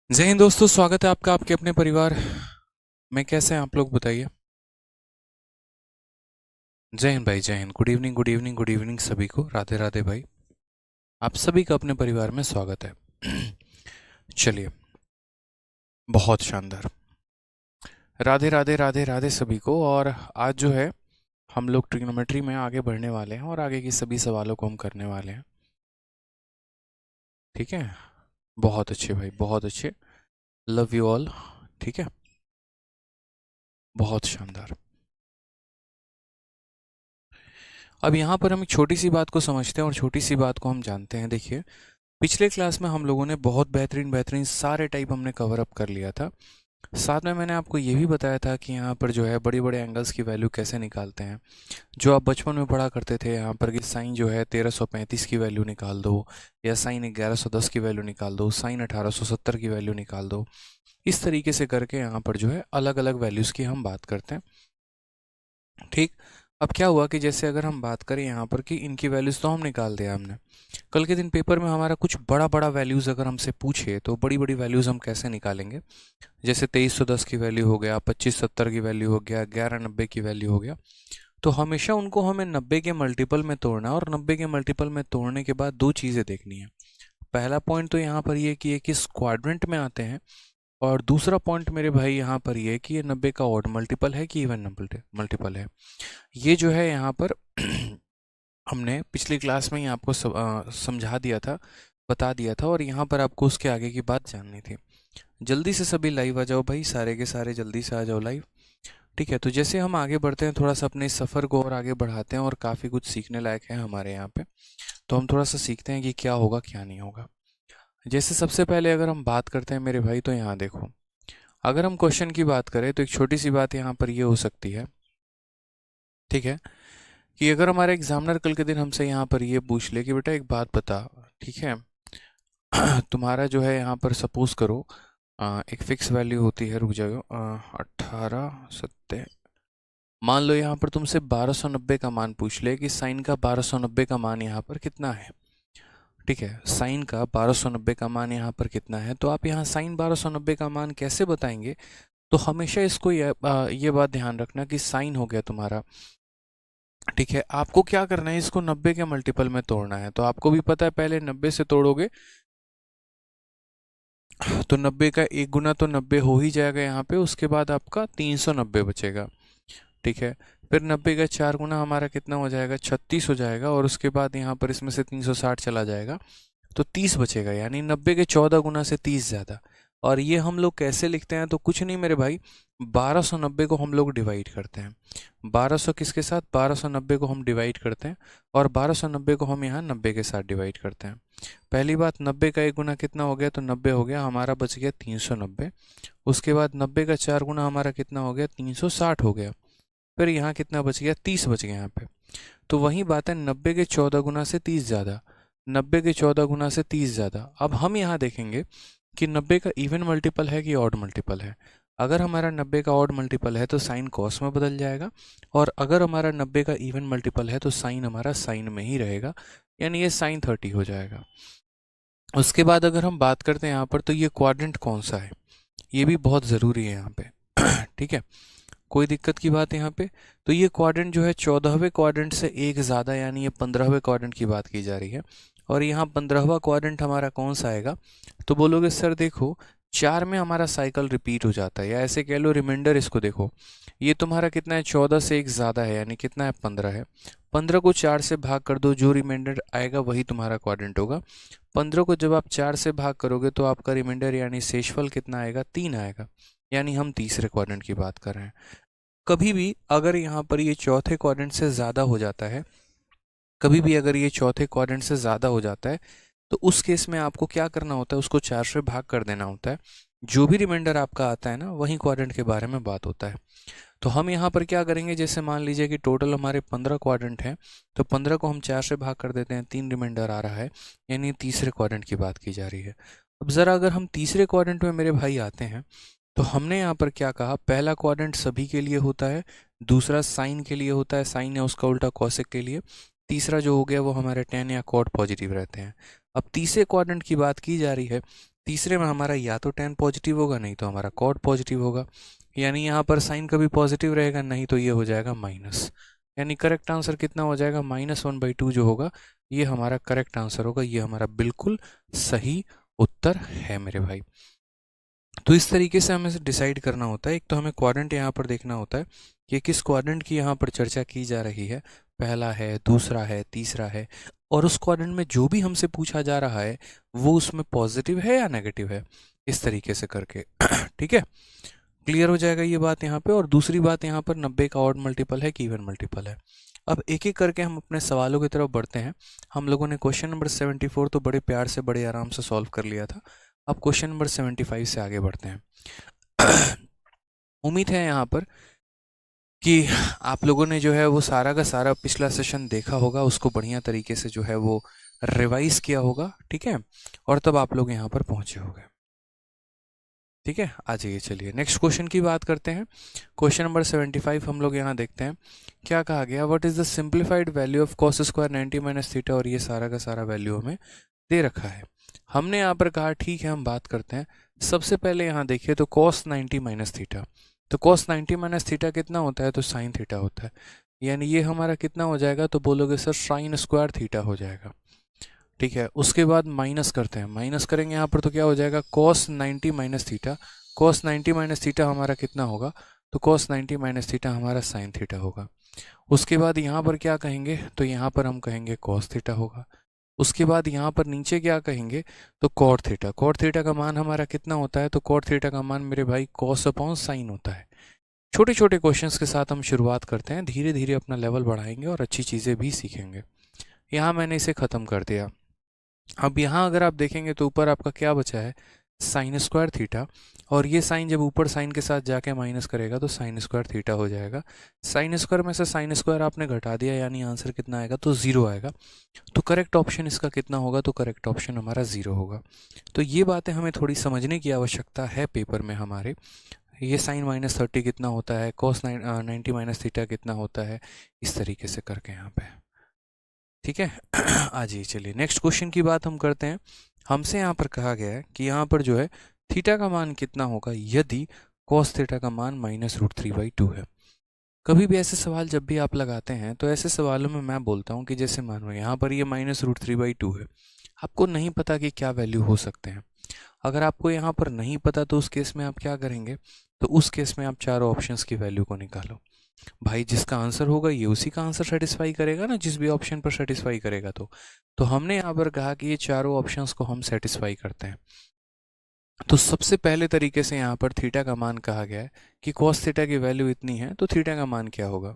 जय हिंद दोस्तों, स्वागत है आपका आपके अपने परिवार में। कैसे हैं आप लोग, बताइए। जय हिंद भाई, जय Hind. Good evening, good evening, good evening सभी को। राधे राधे भाई। आप सभी का अपने परिवार में स्वागत है। चलिए, बहुत शानदार। राधे राधे राधे राधे सभी को। और आज जो है हम लोग ट्रिग्नोमेट्री में आगे बढ़ने वाले हैं और आगे की सभी सवालों को हम करने वाले हैं। ठीक है, बहुत अच्छे भाई, बहुत अच्छे। Love you all. ठीक है, बहुत शानदार। अब यहाँ पर हम एक छोटी सी बात को समझते हैं और छोटी सी बात को हम जानते हैं। देखिए, पिछले क्लास में हम लोगों ने बहुत बेहतरीन बेहतरीन सारे टाइप हमने कवर अप कर लिया था। साथ में मैंने आपको ये भी बताया था कि यहाँ पर जो है बड़े बड़े एंगल्स की वैल्यू कैसे निकालते हैं। जो आप बचपन में पढ़ा करते थे, यहाँ पर कि साइन जो है 1335 की वैल्यू निकाल दो, या साइन 1110 की वैल्यू निकाल दो, साइन 1870 की वैल्यू निकाल दो। इस तरीके से करके यहाँ पर जो है अलग अलग वैल्यूज़ की हम बात करते हैं। ठीक। अब क्या हुआ कि जैसे अगर हम बात करें यहाँ पर कि इनकी वैल्यूज़ तो हम निकाल दिया हमने। कल के दिन पेपर में हमारा कुछ बड़ा बड़ा वैल्यूज़ अगर हमसे पूछे तो बड़ी बड़ी वैल्यूज़ हम कैसे निकालेंगे। जैसे 2310 की वैल्यू हो गया, 2570 की वैल्यू हो गया, 1190 की वैल्यू हो गया। तो हमेशा उनको हमें 90 के मल्टीपल में तोड़ना है, और 90 के मल्टीपल में तोड़ने के बाद दो चीज़ें देखनी है। पहला पॉइंट तो यहाँ पर ये कि ये किस क्वाड्रेंट में आते हैं, और दूसरा पॉइंट मेरे भाई यहाँ पर ये कि ये 90 का ऑड मल्टीपल है कि इवन मल्टीपल है। ये जो है यहाँ पर हमने पिछली क्लास में ही आपको समझा दिया था, बता दिया था, और यहाँ पर आपको उसके आगे की बात जाननी थी। जल्दी से सभी लाइव आ जाओ भाई, सारे के सारे जल्दी से आ जाओ लाइव। ठीक है, तो जैसे हम आगे बढ़ते हैं, थोड़ा सा अपने इस सफ़र को और आगे बढ़ाते हैं, और काफ़ी कुछ सीखने लायक है हमारे यहाँ पे। तो हम थोड़ा सा सीखते हैं कि क्या होगा क्या नहीं होगा। जैसे सबसे पहले अगर हम बात करते हैं मेरे भाई, तो यहाँ देखो, अगर हम क्वेश्चन की बात करें तो एक छोटी सी बात यहाँ पर ये हो सकती है, ठीक है, कि अगर हमारे एग्जामिनर कल के दिन हमसे यहाँ पर ये पूछ ले कि बेटा एक बात बता, ठीक है, तुम्हारा जो है यहाँ पर सपोज करो एक फिक्स वैल्यू होती है, रुक जाओ, 18 मान लो यहाँ पर तुमसे 1290 का मान पूछ ले कि साइन का 1290 का मान यहाँ पर कितना है। ठीक है, साइन का 1290 का मान यहाँ पर कितना है, तो आप यहाँ साइन 1290 का मान कैसे बताएंगे। तो हमेशा इसको ये बात ध्यान रखना कि साइन हो गया तुम्हारा। ठीक है, आपको क्या करना है, इसको 90 के मल्टीपल में तोड़ना है। तो आपको भी पता है, पहले 90 से तोड़ोगे तो 90 का एक गुना तो 90 हो ही जाएगा यहाँ पे, उसके बाद आपका 390 बचेगा। ठीक है, फिर 90 का 4 गुना हमारा कितना हो जाएगा, 36 हो जाएगा, और उसके बाद यहाँ पर इसमें से 360 चला जाएगा तो 30 बचेगा, यानी 90 के 14 गुना से 30 ज़्यादा। और ये हम लोग कैसे लिखते हैं, तो कुछ नहीं मेरे भाई, 1290 को हम लोग डिवाइड करते हैं। 1200 किसके साथ, 1290 को हम डिवाइड करते हैं, और 1290 को हम यहाँ 90 के साथ डिवाइड करते हैं। पहली बात, 90 का एक गुना कितना हो गया, तो 90 हो गया, हमारा बच गया 390। उसके बाद 90 का 4 गुना हमारा कितना हो गया, 360 हो गया। फिर यहाँ कितना बच गया, 30 बच गया यहाँ पे। तो वही बात है, 90 के 14 गुना से 30 ज़्यादा, 90 के 14 गुना से 30 ज़्यादा। अब हम यहाँ देखेंगे कि 90 का इवन मल्टीपल है कि ऑड मल्टीपल है। अगर हमारा 90 का ऑड मल्टीपल है तो साइन कॉस में बदल जाएगा, और अगर हमारा 90 का इवन मल्टीपल है तो साइन हमारा साइन में ही रहेगा, यानी ये साइन 30 हो जाएगा। उसके बाद अगर हम बात करते हैं यहाँ पर, तो ये क्वाड्रेंट कौन सा है, ये भी बहुत ज़रूरी है यहाँ पे। ठीक है, कोई दिक्कत की बात है यहाँ पे। तो ये क्वाड्रेंट जो है 14वें क्वाड्रेंट से एक ज़्यादा, यानी ये 15वें क्वाड्रेंट की बात की जा रही है। और यहाँ 15वां क्वाड्रेंट हमारा कौन सा आएगा, तो बोलोगे सर देखो, 4 में हमारा साइकिल रिपीट हो जाता है, या ऐसे कह लो रिमाइंडर इसको देखो, ये तुम्हारा कितना है, 14 से एक ज़्यादा है, यानी कितना है, 15 है। 15 को 4 से भाग कर दो, जो रिमाइंडर आएगा वही तुम्हारा क्वाड्रेंट होगा। 15 को जब आप 4 से भाग करोगे तो आपका रिमाइंडर यानी शेषफल कितना आएगा, 3 आएगा, यानी हम तीसरे क्वाड्रेंट की बात कर रहे हैं। कभी भी अगर यहाँ पर ये चौथे क्वाड्रेंट से ज़्यादा हो जाता है, कभी भी अगर ये चौथे क्वाड्रेंट से ज़्यादा हो जाता है, तो उस केस में आपको क्या करना होता है, उसको 4 से भाग कर देना होता है। जो भी रिमाइंडर आपका आता है ना, वही क्वाड्रेंट के बारे में बात होता है। तो हम यहाँ पर क्या करेंगे, जैसे मान लीजिए कि टोटल हमारे 15 क्वाड्रेंट हैं, तो 15 को हम 4 से भाग कर देते हैं, 3 रिमाइंडर आ रहा है, यानी तीसरे क्वाड्रेंट की बात की जा रही है। अब ज़रा अगर हम तीसरे क्वाड्रेंट में मेरे भाई आते हैं, तो हमने यहाँ पर क्या कहा, पहला क्वाड्रेंट सभी के लिए होता है, दूसरा साइन के लिए होता है, साइन या उसका उल्टा कॉसेक के लिए, तीसरा जो हो गया वो हमारे टेन या कॉट पॉजिटिव रहते हैं। अब तीसरे क्वाड्रेंट की बात की जा रही है। तीसरे में हमारा या तो tan पॉजिटिव होगा, नहीं तो हमारा cot पॉजिटिव होगा, यानी यहाँ पर साइन कभी पॉजिटिव रहेगा, नहीं तो ये हो जाएगा माइनस। यानी करेक्ट आंसर कितना हो जाएगा, -1/2 जो होगा ये हमारा करेक्ट आंसर होगा, ये हमारा बिल्कुल सही उत्तर है मेरे भाई। तो इस तरीके से हमें डिसाइड करना होता है। एक तो हमें क्वाड्रेंट यहाँ पर देखना होता है कि किस क्वाड्रेंट की यहाँ पर चर्चा की जा रही है, पहला है, दूसरा है, तीसरा है, और उस क्वाड्रेंट में जो भी हमसे पूछा जा रहा है वो उसमें पॉजिटिव है या नेगेटिव है, इस तरीके से करके ठीक है, क्लियर हो जाएगा ये बात यहाँ पे। और दूसरी बात यहाँ पर 90 का ऑड मल्टीपल है कि इवन मल्टीपल है। अब एक एक करके हम अपने सवालों की तरफ बढ़ते हैं। हम लोगों ने क्वेश्चन नंबर 74 तो बड़े प्यार से बड़े आराम से सॉल्व कर लिया था। अब क्वेश्चन नंबर 75 से आगे बढ़ते हैं। उम्मीद है यहाँ पर कि आप लोगों ने जो है वो सारा का सारा पिछला सेशन देखा होगा, उसको बढ़िया तरीके से जो है वो रिवाइज किया होगा, ठीक है, और तब आप लोग यहाँ पर पहुंचे होंगे। ठीक है, आ जाइए, चलिए नेक्स्ट क्वेश्चन की बात करते हैं। क्वेश्चन नंबर 75 हम लोग यहाँ देखते हैं क्या कहा गया। What is the simplified value of cos square 90 minus theta, और ये सारा का सारा वैल्यू हमें दे रखा है। हमने यहाँ पर कहा ठीक है हम बात करते हैं। सबसे पहले यहाँ देखिए तो cos 90 माइनस थीटा, तो cos 90 माइनस थीटा कितना होता है, तो साइन थीटा होता है, यानी ये हमारा कितना हो जाएगा, तो बोलोगे सर साइन स्क्वायर थीटा हो जाएगा। ठीक है, उसके बाद माइनस करते हैं, माइनस करेंगे यहाँ पर तो क्या हो जाएगा, cos 90 minus theta, cos 90 minus theta हमारा कितना होगा, तो cos 90 माइनस थीटा हमारा साइन थीटा होगा। उसके बाद यहाँ पर क्या कहेंगे, तो यहाँ पर हम कहेंगे cos थीटा होगा। उसके बाद यहाँ पर नीचे क्या कहेंगे, तो cot थीटा, cot थीटा का मान हमारा कितना होता है, तो cot थीटा का मान मेरे भाई cos अपॉन साइन होता है। छोटे छोटे क्वेश्चंस के साथ हम शुरुआत करते हैं, धीरे धीरे अपना लेवल बढ़ाएंगे और अच्छी चीज़ें भी सीखेंगे। यहाँ मैंने इसे ख़त्म कर दिया। अब यहाँ अगर आप देखेंगे तो ऊपर आपका क्या बचा है, साइन स्क्वायर थीटा, और ये साइन जब ऊपर साइन के साथ जाके माइनस करेगा तो साइन स्क्वायर थीटा हो जाएगा। साइन स्क्वायर में से साइन स्क्वायर आपने घटा दिया, यानी आंसर कितना आएगा, तो 0 आएगा। तो करेक्ट ऑप्शन इसका कितना होगा, तो करेक्ट ऑप्शन हमारा 0 होगा। तो ये बातें हमें थोड़ी समझने की आवश्यकता है पेपर में हमारे। ये साइन -30 कितना होता है, cos 90 माइनस थीटा कितना होता है, इस तरीके से करके यहाँ पे, ठीक है। आ जाइए, चलिए नेक्स्ट क्वेश्चन की बात हम करते हैं। हमसे यहाँ पर कहा गया है कि यहाँ पर जो है थीटा का मान कितना होगा यदि cos थीटा का मान -√3/2 है। कभी भी ऐसे सवाल जब भी आप लगाते हैं तो ऐसे सवालों में मैं बोलता हूँ कि जैसे मानो यहाँ पर ये -√3/2 है, आपको नहीं पता कि क्या वैल्यू हो सकते हैं। अगर आपको यहाँ पर नहीं पता तो उस केस में आप क्या करेंगे, तो उस केस में आप चारों ऑप्शंस की वैल्यू को निकालो। भाई जिसका आंसर होगा ये उसी का आंसर सेटिस्फाई करेगा ना, जिस भी ऑप्शन पर सेटिस्फाई करेगा। तो हमने यहाँ पर कहा कि ये चारों ऑप्शंस को हम सेटिस्फाई करते हैं। तो सबसे पहले तरीके से यहाँ पर थीटा का मान कहा गया है कि cos थीटा की वैल्यू इतनी है, तो थीटा का मान क्या होगा।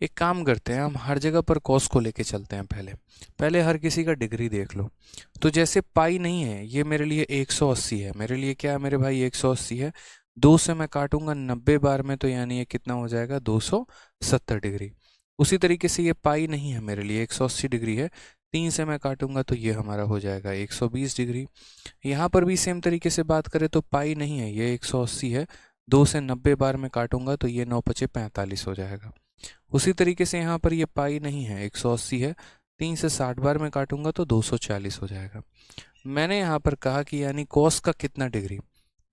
एक काम करते हैं, हम हर जगह पर cos को लेके चलते हैं। पहले हर किसी का डिग्री देख लो। तो जैसे पाई नहीं है, ये मेरे लिए 180 है, मेरे लिए क्या है मेरे भाई, 180 है। 2 से मैं काटूंगा 90 बार में, तो यानी ये कितना हो जाएगा, 270 डिग्री। उसी तरीके से ये पाई नहीं है मेरे लिए, 180 डिग्री है, 3 से मैं काटूंगा तो ये हमारा हो जाएगा 120 डिग्री। यहाँ पर भी सेम तरीके से बात करें तो पाई नहीं है, ये 180 है, 2 से 90 बार में काटूंगा तो ये 9×5 = 45 हो जाएगा। उसी तरीके से यहाँ पर ये पाई नहीं है, 180 है, 3 से 60 बार में काटूंगा तो 240 हो जाएगा। मैंने यहाँ पर कहा कि यानी कॉस का कितना डिग्री,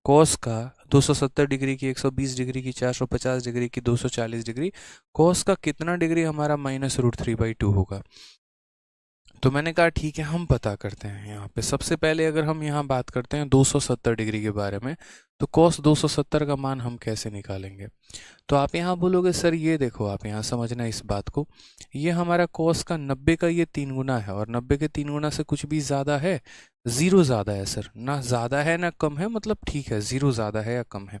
कॉस का 270 डिग्री की, 120 डिग्री की, 450 डिग्री की, 240 डिग्री, कॉस का कितना डिग्री हमारा -√3/2 होगा। तो मैंने कहा ठीक है हम पता करते हैं। यहाँ पे सबसे पहले अगर हम यहाँ बात करते हैं 270 डिग्री के बारे में, तो cos 270 का मान हम कैसे निकालेंगे। तो आप यहाँ बोलोगे सर ये देखो, आप यहाँ समझना इस बात को, ये हमारा cos का 90 का ये 3 गुना है, और 90 के 3 गुना से कुछ भी ज़्यादा है, 0 ज़्यादा है सर, ना ज़्यादा है ना कम है, मतलब ठीक है 0 ज़्यादा है या कम है।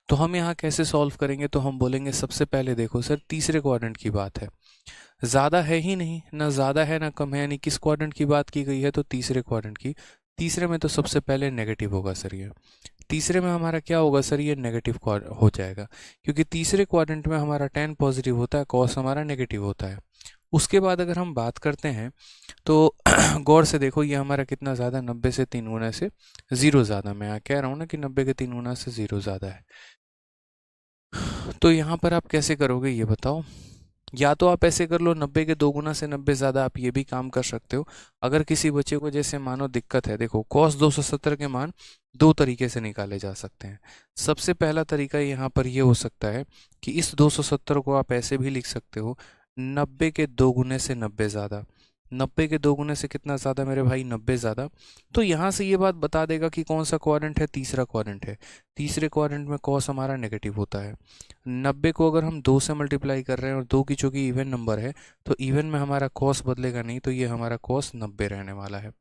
तो हम यहाँ कैसे सॉल्व करेंगे, तो हम बोलेंगे सबसे पहले देखो सर तीसरे क्वाड्रेंट की बात है, ज़्यादा है ही नहीं, ना ज़्यादा है ना कम है, यानी किस क्वाड्रेंट की बात की गई है, तो तीसरे क्वाड्रेंट की। तीसरे में तो सबसे पहले नेगेटिव होगा सर, ये तीसरे में हमारा क्या होगा सर, ये नेगेटिव हो जाएगा, क्योंकि तीसरे क्वाड्रेंट में हमारा tan पॉजिटिव होता है, cos हमारा नेगेटिव होता है। उसके बाद अगर हम बात करते हैं तो गौर से देखो ये हमारा कितना ज़्यादा, 90 से 3 गुना से 0 ज़्यादा। मैं कह रहा हूँ ना कि 90 के 3 गुना से 0 ज़्यादा है। तो यहाँ पर आप कैसे करोगे ये बताओ। या तो आप ऐसे कर लो 90 के 2 गुना से 90 ज़्यादा, आप ये भी काम कर सकते हो। अगर किसी बच्चे को जैसे मानो दिक्कत है, देखो cos 270 के मान दो तरीके से निकाले जा सकते हैं। सबसे पहला तरीका यहाँ पर ये हो सकता है कि इस 270 को आप ऐसे भी लिख सकते हो 90 के 2 गुने से 90 ज़्यादा। 90 के 2 गुने से कितना ज़्यादा मेरे भाई? 90 ज़्यादा। तो यहाँ से ये बात बता देगा कि कौन सा क्वाड्रेंट है, तीसरा क्वाड्रेंट है। तीसरे क्वाड्रेंट में कॉस हमारा नेगेटिव होता है। 90 को अगर हम 2 से मल्टीप्लाई कर रहे हैं और 2 की चूंकि इवन नंबर है तो इवन में हमारा कॉस बदलेगा नहीं, तो ये हमारा कॉस 90 रहने वाला है।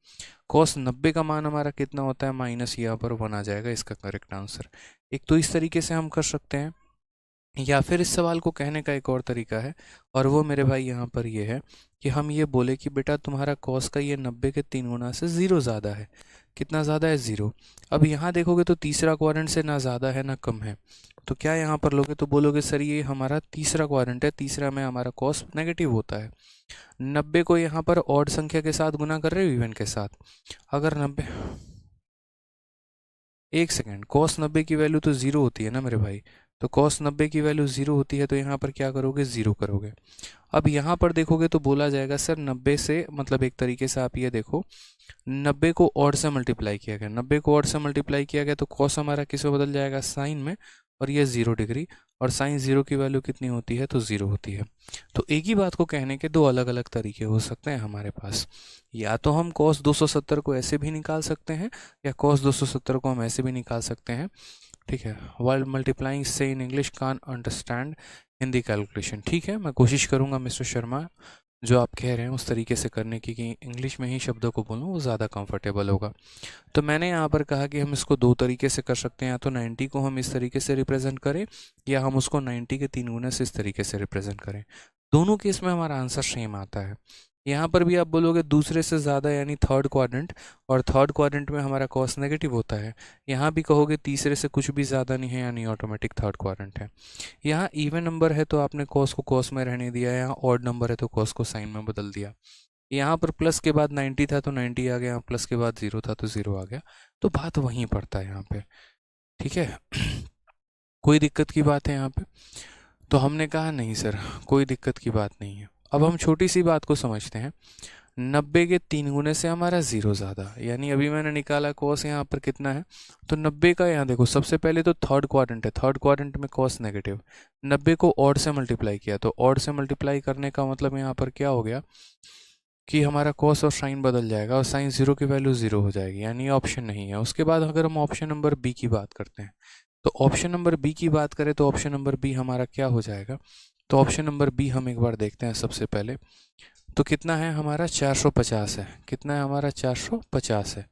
कॉस 90 का मान हमारा कितना होता है? माइनस यहाँ पर 1 आ जाएगा इसका करेक्ट आंसर। एक तो इस तरीके से हम कर सकते हैं, या फिर इस सवाल को कहने का एक और तरीका है, और वो मेरे भाई यहाँ पर ये है कि हम ये बोले कि बेटा तुम्हारा कॉस का ये 90 के 3 गुना से 0 ज़्यादा है। कितना ज़्यादा है? 0। अब यहाँ देखोगे तो तीसरा क्वाड्रेंट से ना ज़्यादा है ना कम है, तो क्या यहाँ पर लोगे तो बोलोगे सर ये हमारा तीसरा क्वाड्रेंट है, तीसरा में हमारा कॉस नेगेटिव होता है। 90 को यहाँ पर ऑड संख्या के साथ गुना कर रहे हो इवन के साथ। अगर 90, एक सेकेंड, कॉस 90 की वैल्यू तो 0 होती है ना मेरे भाई, तो कॉस 90 की वैल्यू 0 होती है, तो यहाँ पर क्या करोगे? 0 करोगे। अब यहाँ पर देखोगे तो बोला जाएगा सर 90 से, मतलब एक तरीके से आप ये देखो 90 को ऑड से मल्टीप्लाई किया गया, 90 को ऑड से मल्टीप्लाई किया गया तो कॉस हमारा किस में बदल जाएगा? साइन में, और ये 0 डिग्री, और साइन 0 की वैल्यू कितनी होती है? तो 0 होती है। तो एक ही बात को कहने के दो अलग अलग तरीके हो सकते हैं हमारे पास। या तो हम cos 270 को ऐसे भी निकाल सकते हैं, या cos 270 को हम ऐसे भी निकाल सकते हैं। ठीक है, वाइल मल्टीप्लाइंग से in English can understand Hindi calculation. ठीक है, मैं कोशिश करूंगा मिस्टर शर्मा जो आप कह रहे हैं उस तरीके से करने की कि इंग्लिश में ही शब्दों को बोलूँ, वो ज़्यादा कंफर्टेबल होगा। तो मैंने यहाँ पर कहा कि हम इसको दो तरीके से कर सकते हैं, या तो 90 को हम इस तरीके से रिप्रेजेंट करें, या हम उसको 90 के 3 गुने से इस तरीके से रिप्रेजेंट करें। दोनों केस में हमारा आंसर सेम आता है। यहाँ पर भी आप बोलोगे दूसरे से ज़्यादा यानी थर्ड क्वाड्रेंट, और थर्ड क्वाड्रेंट में हमारा कॉस नेगेटिव होता है। यहाँ भी कहोगे तीसरे से कुछ भी ज़्यादा नहीं है यानी ऑटोमेटिक थर्ड क्वाड्रेंट है। यहाँ इवन नंबर है तो आपने कॉस को कॉस में रहने दिया, यहाँ ऑड नंबर है तो कॉस को साइन में बदल दिया। यहाँ पर प्लस के बाद 90 था तो 90 आ गया, यहाँ प्लस के बाद 0 था तो 0 आ गया। तो बात वहीं पड़ता है यहाँ पे। ठीक है कोई दिक्कत की बात है यहाँ पे? तो हमने कहा नहीं सर कोई दिक्कत की बात नहीं है। अब हम छोटी सी बात को समझते हैं। 90 के 3 गुने से हमारा 0 ज़्यादा, यानी अभी मैंने निकाला कॉस यहाँ पर कितना है, तो 90 का यहाँ देखो सबसे पहले तो थर्ड क्वाड्रेंट है, थर्ड क्वाड्रेंट में कॉस नेगेटिव। 90 को ऑड से मल्टीप्लाई किया, तो ऑड से मल्टीप्लाई करने का मतलब यहाँ पर क्या हो गया कि हमारा कॉस और साइन बदल जाएगा, और साइन 0 की वैल्यू 0 हो जाएगी, यानी ये ऑप्शन नहीं है। उसके बाद अगर हम ऑप्शन नंबर बी की बात करते हैं, तो ऑप्शन नंबर बी की बात करें तो ऑप्शन नंबर बी हमारा क्या हो जाएगा? तो ऑप्शन नंबर बी हम एक बार देखते हैं सबसे पहले। तो कितना है हमारा? 450 है। कितना है हमारा? 450 है।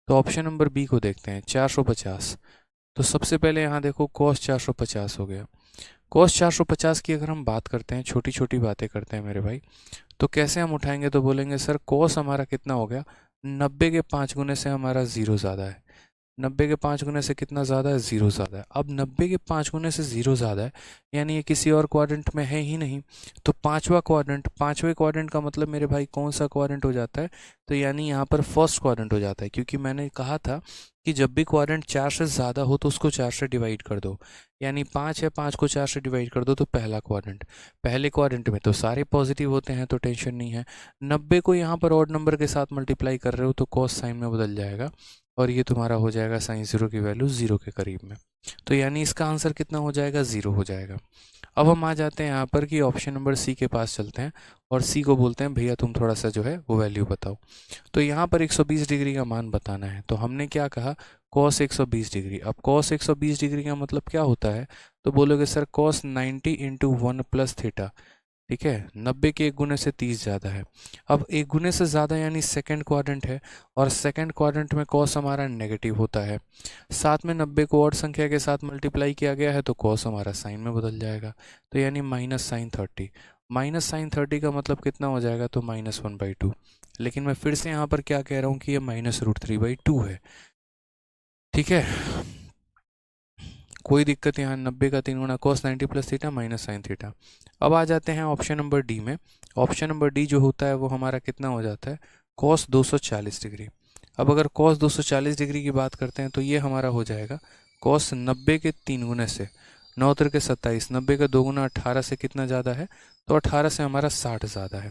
तो ऑप्शन नंबर बी को देखते हैं, 450। तो सबसे पहले यहाँ देखो cos 450 हो गया। cos 450 की अगर हम बात करते हैं, छोटी छोटी बातें करते हैं मेरे भाई, तो कैसे हम उठाएंगे? तो बोलेंगे सर cos हमारा कितना हो गया? 90 के 5 गुने से हमारा 0 ज़्यादा है। 90 के 5 गुने से कितना ज़्यादा है? 0 ज़्यादा है। अब 90 के 5 गुने से 0 ज़्यादा है, यानी ये किसी और क्वाड्रेंट में है ही नहीं। तो पांचवा क्वाड्रेंट, पांचवें क्वाड्रेंट का मतलब मेरे भाई कौन सा क्वाड्रेंट हो जाता है? तो यानी यहाँ पर फर्स्ट क्वाड्रेंट हो जाता है, क्योंकि मैंने कहा था कि जब भी क्वाड्रेंट 4 से ज़्यादा हो तो उसको 4 से डिवाइड कर दो। यानी 5 है, 5 को 4 से डिवाइड कर दो तो पहला क्वाड्रेंट। पहले क्वाड्रेंट में तो सारे पॉजिटिव होते हैं तो टेंशन नहीं है। 90 को यहाँ पर ऑड नंबर के साथ मल्टीप्लाई कर रहे हो तो कॉस साइन में बदल जाएगा, और ये तुम्हारा हो जाएगा साइन 0 की वैल्यू 0 के करीब में। तो यानी इसका आंसर कितना हो जाएगा? 0 हो जाएगा। अब हम आ जाते हैं यहाँ पर कि ऑप्शन नंबर सी के पास चलते हैं, और सी को बोलते हैं भैया तुम थोड़ा सा जो है वो वैल्यू बताओ। तो यहाँ पर 120 डिग्री का मान बताना है, तो हमने क्या कहा? cos 120 degree. अब cos 120 डिग्री का मतलब क्या होता है? तो बोलोगे sir cos 90 into 1 plus theta. ठीक है, 90 के 1 गुने से 30 ज़्यादा है। अब 1 गुने से ज़्यादा यानी सेकंड क्वाड्रेंट है, और सेकंड क्वाड्रेंट में कॉस हमारा नेगेटिव होता है। साथ में 90 को और संख्या के साथ मल्टीप्लाई किया गया है तो कॉस हमारा साइन में बदल जाएगा, तो यानी माइनस साइन 30। माइनस साइन 30 का मतलब कितना हो जाएगा? तो -1/2। लेकिन मैं फिर से यहाँ पर क्या कह रहा हूँ कि ये -√3/2 है। ठीक है, कोई दिक्कत यहाँ? 90 का 3 गुना cos 90 plus theta minus sine theta. अब आ जाते हैं ऑप्शन नंबर डी में। ऑप्शन नंबर डी जो होता है वो हमारा कितना हो जाता है? cos 240 degree. अब अगर cos 240 डिग्री की बात करते हैं तो ये हमारा हो जाएगा cos 90 के 3 गुने से। 9 तिरके 27, 90 का 2 गुना 18 से कितना ज़्यादा है, तो 18 से हमारा 60 ज़्यादा है।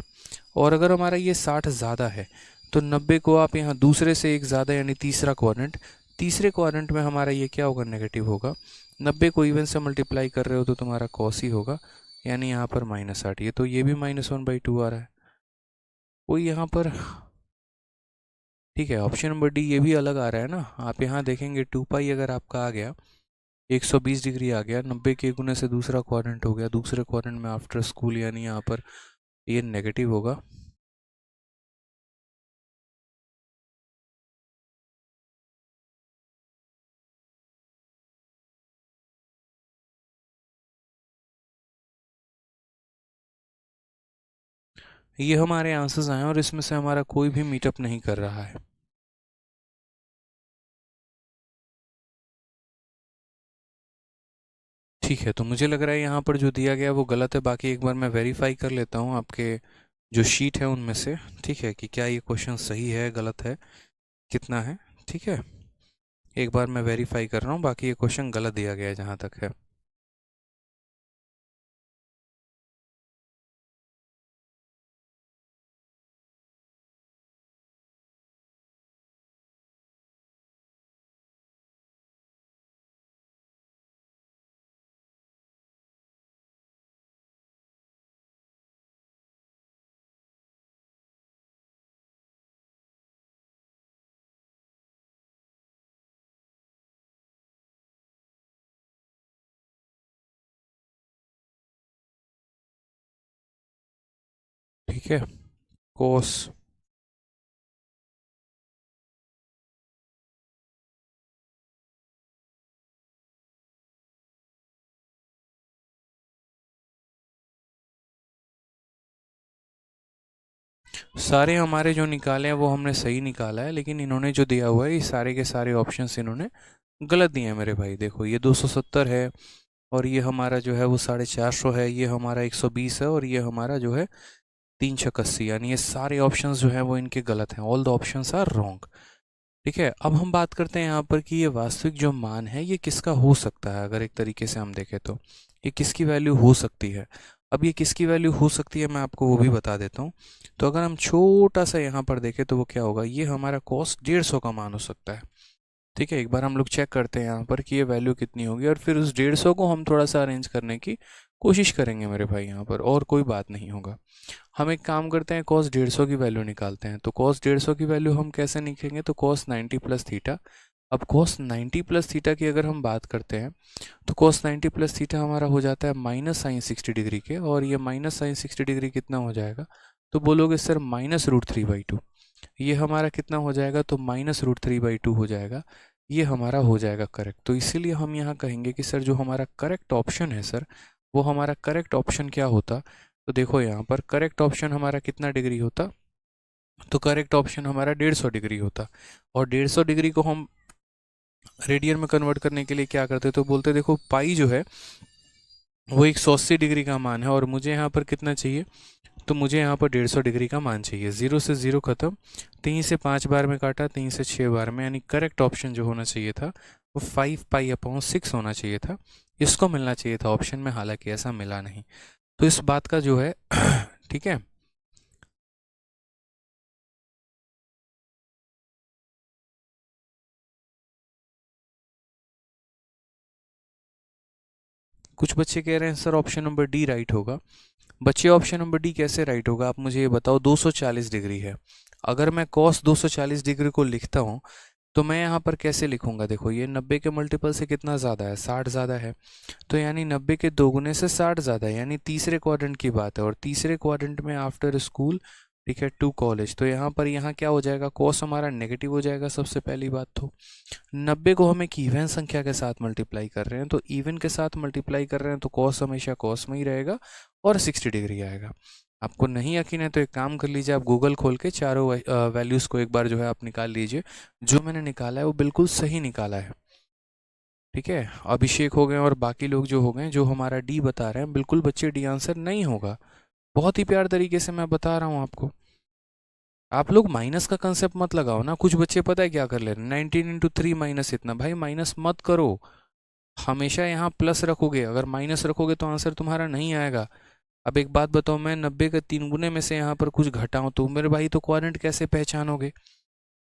और अगर हमारा ये 60 ज़्यादा है तो 90 को आप यहाँ दूसरे से एक ज़्यादा यानी तीसरा क्वाड्रेंट, तीसरे क्वाड्रेंट में हमारा ये क्या होगा, नेगेटिव होगा। 90 को इवन से मल्टीप्लाई कर रहे हो तो तुम्हारा कॉस ही होगा, यानी यहाँ पर -8। ये तो ये भी -1/2 आ रहा है, कोई यहाँ पर, ठीक है। ऑप्शन नंबर डी ये भी अलग आ रहा है ना, आप यहाँ देखेंगे 2 पाई अगर आपका आ गया 120 डिग्री आ गया, 90 के गुने से दूसरा क्वाड्रेंट हो गया, दूसरे क्वाड्रेंट में आफ्टर स्कूल, यानी यहाँ पर ये नेगेटिव होगा। ये हमारे आंसर्स आए और इसमें से हमारा कोई भी मीटअप नहीं कर रहा है। ठीक है, तो मुझे लग रहा है यहाँ पर जो दिया गया है वो गलत है। बाकी एक बार मैं वेरीफाई कर लेता हूँ आपके जो शीट है उनमें से, ठीक है, कि क्या ये क्वेश्चन सही है गलत है कितना है। ठीक है, एक बार मैं वेरीफाई कर रहा हूँ, बाकी ये क्वेश्चन गलत दिया गया है जहाँ तक है। ठीक है, कोस, सारे हमारे जो निकाले हैं वो हमने सही निकाला है, लेकिन इन्होंने जो दिया हुआ है ये सारे के सारे ऑप्शंस इन्होंने गलत दिए हैं मेरे भाई। देखो ये 270 है, और ये हमारा जो है वो 450 है, ये हमारा 120 है, और ये हमारा जो है 3 छक्का 80, यानी ये सारे ऑप्शंस जो हैं वो इनके गलत हैं। All the options are wrong. ठीक है, अब हम बात करते हैं यहाँ पर कि ये वास्तविक जो मान है ये किसका हो सकता है। अगर एक तरीके से हम देखें तो ये किसकी वैल्यू हो सकती है। अब ये किसकी वैल्यू हो सकती है मैं आपको वो भी बता देता हूँ। तो अगर हम छोटा सा यहाँ पर देखें तो वो क्या होगा, ये हमारा कॉस 150 का मान हो सकता है। ठीक है, एक बार हम लोग चेक करते हैं यहाँ पर कि ये वैल्यू कितनी होगी, और फिर उस 150 को हम थोड़ा सा अरेंज करने की कोशिश करेंगे मेरे भाई यहाँ पर, और कोई बात नहीं होगा। हम एक काम करते हैं, कॉस 150 की वैल्यू निकालते हैं। तो कॉस 150 की वैल्यू हम कैसे निकालेंगे, तो कॉस 90 प्लस थीटा। अब कॉस 90 प्लस थीटा की अगर हम बात करते हैं तो कॉस 90 प्लस थीटा हमारा हो जाता है -sin60 डिग्री के, और ये -sin60 डिग्री कितना हो जाएगा, तो बोलोगे सर -√3/2। ये हमारा कितना हो जाएगा, तो -√3/2 हो जाएगा। ये हमारा हो जाएगा करेक्ट। तो इसीलिए हम यहाँ कहेंगे कि सर जो हमारा करेक्ट ऑप्शन है सर, वो हमारा करेक्ट ऑप्शन क्या होता। तो देखो यहाँ पर करेक्ट ऑप्शन हमारा कितना डिग्री होता, तो करेक्ट ऑप्शन हमारा 150 डिग्री होता। और 150 डिग्री को हम रेडियन में कन्वर्ट करने के लिए क्या करते, तो बोलते देखो पाई जो है वो 180 डिग्री का मान है, और मुझे यहाँ पर कितना चाहिए, तो मुझे यहाँ पर 150 डिग्री का मान चाहिए। 0 से 0 खत्म, 3 से 5 बार में काटा, 3 से 6 बार में, यानी करेक्ट ऑप्शन जो होना चाहिए था वो 5π/6 होना चाहिए था। इसको मिलना चाहिए था ऑप्शन में, हालांकि ऐसा मिला नहीं। तो इस बात का जो है ठीक है, कुछ बच्चे कह रहे हैं sir option number D right होगा। बच्चे ऑप्शन नंबर डी कैसे राइट होगा, आप मुझे ये बताओ। 240 डिग्री है, अगर मैं कॉस 240 डिग्री को लिखता हूँ तो मैं यहाँ पर कैसे लिखूंगा, देखो ये 90 के मल्टीपल से कितना ज़्यादा है, 60 ज़्यादा है। तो यानी 90 के दोगुने से 60 ज़्यादा है, यानी तीसरे क्वाड्रेंट की बात है, और तीसरे क्वाड्रेंट में आफ्टर स्कूल, ठीक है, टू कॉलेज। तो यहाँ पर यहाँ क्या हो जाएगा, कॉस हमारा नेगेटिव हो जाएगा सबसे पहली बात। तो 90 को हम एक इवन संख्या के साथ मल्टीप्लाई कर रहे हैं, तो इवन के साथ मल्टीप्लाई कर रहे हैं तो कॉस हमेशा कॉस में ही रहेगा, और 60 डिग्री आएगा। आपको नहीं यकीन है तो एक काम कर लीजिए, आप गूगल खोल के चारों वैल्यूज़ को एक बार जो है आप निकाल लीजिए। जो मैंने निकाला है वो बिल्कुल सही निकाला है। ठीक है, अभिषेक हो गए और बाकी लोग जो हो गए जो हमारा डी बता रहे हैं, बिल्कुल बच्चे डी आंसर नहीं होगा। बहुत ही प्यार तरीके से मैं बता रहा हूँ आपको। आप लोग माइनस का कंसेप्ट मत लगाओ ना। कुछ बच्चे पता है क्या कर ले रहे हैं, 19 × 3 माइनस इतना, भाई माइनस मत करो। हमेशा यहाँ प्लस रखोगे, अगर माइनस रखोगे तो आंसर तुम्हारा नहीं आएगा। अब एक बात बताओ, मैं 90 के 3 गुने में से यहाँ पर कुछ घटाऊं तो मेरे भाई तो क्वाड्रेंट कैसे पहचानोगे?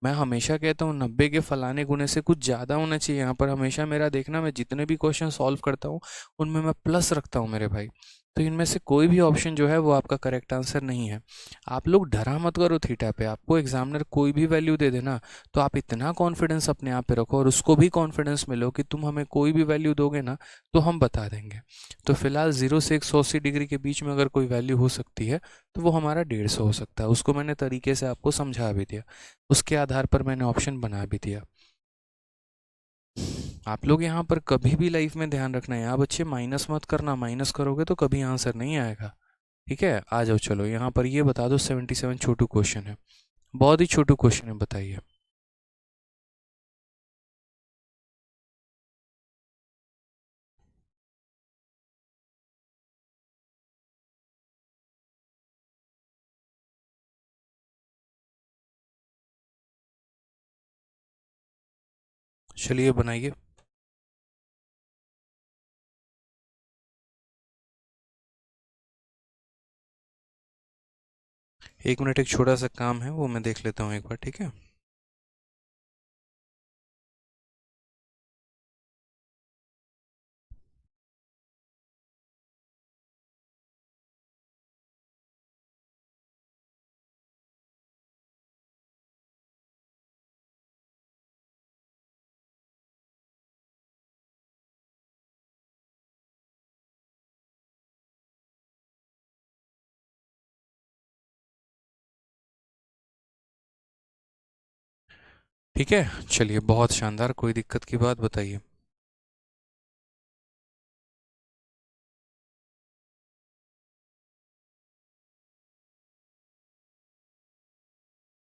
मैं हमेशा कहता हूँ 90 के फलाने गुने से कुछ ज़्यादा होना चाहिए। यहाँ पर हमेशा मेरा देखना, मैं जितने भी क्वेश्चन सॉल्व करता हूँ उनमें मैं प्लस रखता हूँ मेरे भाई। तो इनमें से कोई भी ऑप्शन जो है वो आपका करेक्ट आंसर नहीं है। आप लोग डरा मत करो थीटा पे, आपको एग्जामिनर कोई भी वैल्यू दे देना तो आप इतना कॉन्फिडेंस अपने आप पे रखो और उसको भी कॉन्फिडेंस मिलो कि तुम हमें कोई भी वैल्यू दोगे ना तो हम बता देंगे। तो फिलहाल 0 से 180 डिग्री के बीच में अगर कोई वैल्यू हो सकती है तो वो हमारा 150 हो सकता है। उसको मैंने तरीके से आपको समझा भी दिया, उसके आधार पर मैंने ऑप्शन बना भी दिया। आप लोग यहाँ पर कभी भी लाइफ में ध्यान रखना है, यहाँ बच्चे माइनस मत करना, माइनस करोगे तो कभी आंसर नहीं आएगा। ठीक है, आ जाओ चलो यहाँ पर ये बता दो। 77 छोटू क्वेश्चन है, बहुत ही छोटू क्वेश्चन है, बताइए। चलिए बनाइए। 1 मिनट, एक छोटा सा काम है वो मैं देख लेता हूँ एक बार, ठीक है। ठीक है, चलिए बहुत शानदार, कोई दिक्कत की बात बताइए।